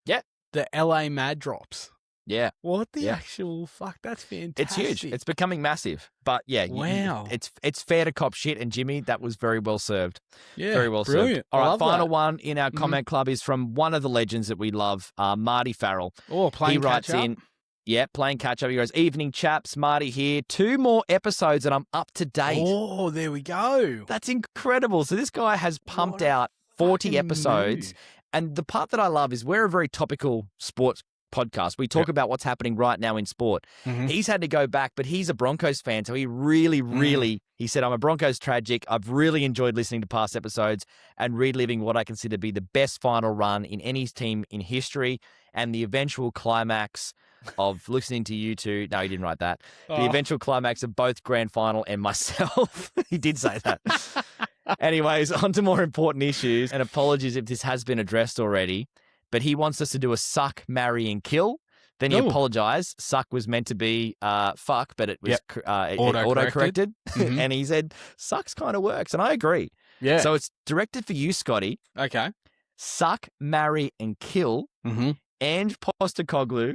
Yeah. The LA Mad Drops. Yeah. What the actual fuck? That's fantastic. It's huge. It's becoming massive. But yeah, wow. It's fair to cop shit. And Jimmy, that was very well served. Yeah. Very well brilliant. served. All right, final that. one in our comment club is from one of the legends that we love, Marty Farrell. Oh, playing catch up. Playing catch up. He goes, evening chaps, Marty here. 2 more episodes and I'm up to date. Oh, there we go. That's incredible. So this guy has pumped out 40 episodes. And the part that I love is we're a very topical sports podcast. We talk about what's happening right now in sport. He's had to go back, but he's a Broncos fan. So he really, he said, I'm a Broncos tragic. I've really enjoyed listening to past episodes and reliving what I consider to be the best final run in any team in history and the eventual climax of listening to you two. No, he didn't write that. The eventual climax of both grand final and myself. He did say that. Anyways, on to more important issues, and apologies if this has been addressed already, but he wants us to do a suck, marry, and kill. Then he apologized. Suck was meant to be fuck, but it was auto-corrected. And he said, sucks kind of works, and I agree. Yeah. So it's directed for you, Scotty. Okay. Suck, marry, and kill. Ange Postecoglou,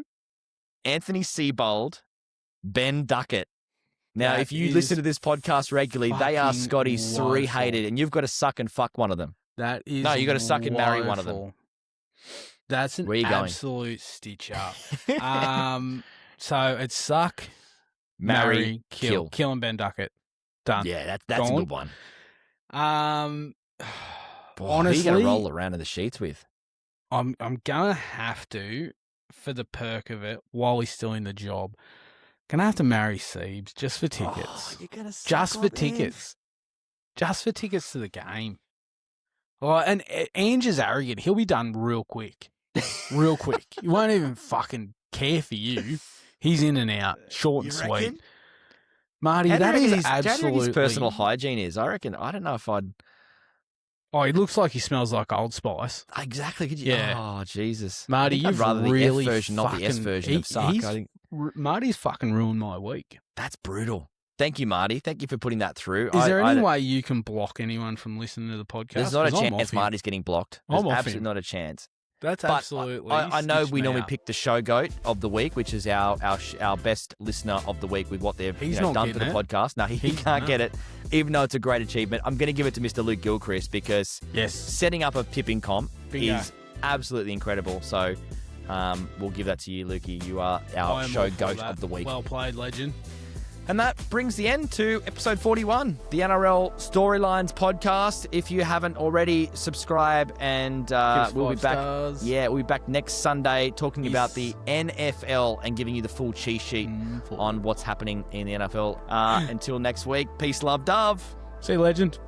Anthony Seibold, Ben Duckett. Now, if you listen to this podcast regularly, they are Scotty's 3 hated, and you've got to suck and fuck one of them. That is No, you got to suck and marry one of them. That's an absolute stitch up. So it's suck, marry, kill. Kill and Ben Duckett. Done. Yeah, that's a Gone. good one. Boy, Honestly, who are you going to roll around in the sheets with? I'm gonna have to, for the perk of it, while he's still in the job, gonna have to marry Siebes just for tickets. Oh, you're going to Just for tickets. Just for tickets to the game. Oh, and Ange is arrogant. He'll be done real quick. Real quick. He won't even fucking care for you. He's in and out. Short and sweet. Marty, that is absolutely... his personal hygiene is. I reckon, I don't know if I'd... Oh, he looks like he smells like Old Spice. Exactly. Could you... Yeah. Oh, Jesus. Marty, I'd you've rather really the F version, not the S version of suck. I think Marty's fucking ruined my week. that's brutal. Thank you, Marty. Thank you for putting that through. Is there any way you can block anyone from listening to the podcast? There's not a 'Cause I'm chance off him. Marty's getting blocked. There's I'm off absolutely him. not a chance. That's But absolutely... I know stitched we me normally out. pick the show goat of the week, which is our best listener of the week with what they've He's not done for the getting it. podcast. No, he can't get it, even though it's a great achievement. I'm going to give it to Mr. Luke Gilchrist because Yes. setting up a pipping comp Bingo. is absolutely incredible. So we'll give that to you, Lukey. You are I our am show all for goat that. of the week. Well played, legend. And that brings the end to episode 41, the NRL Storylines podcast. If you haven't already, subscribe and we'll be 5 back. stars. Yeah, we'll be back next Sunday talking Yes. about the NFL and giving you the full cheat sheet on what's happening in the NFL. Until next week, peace, love, dove. See you, legend.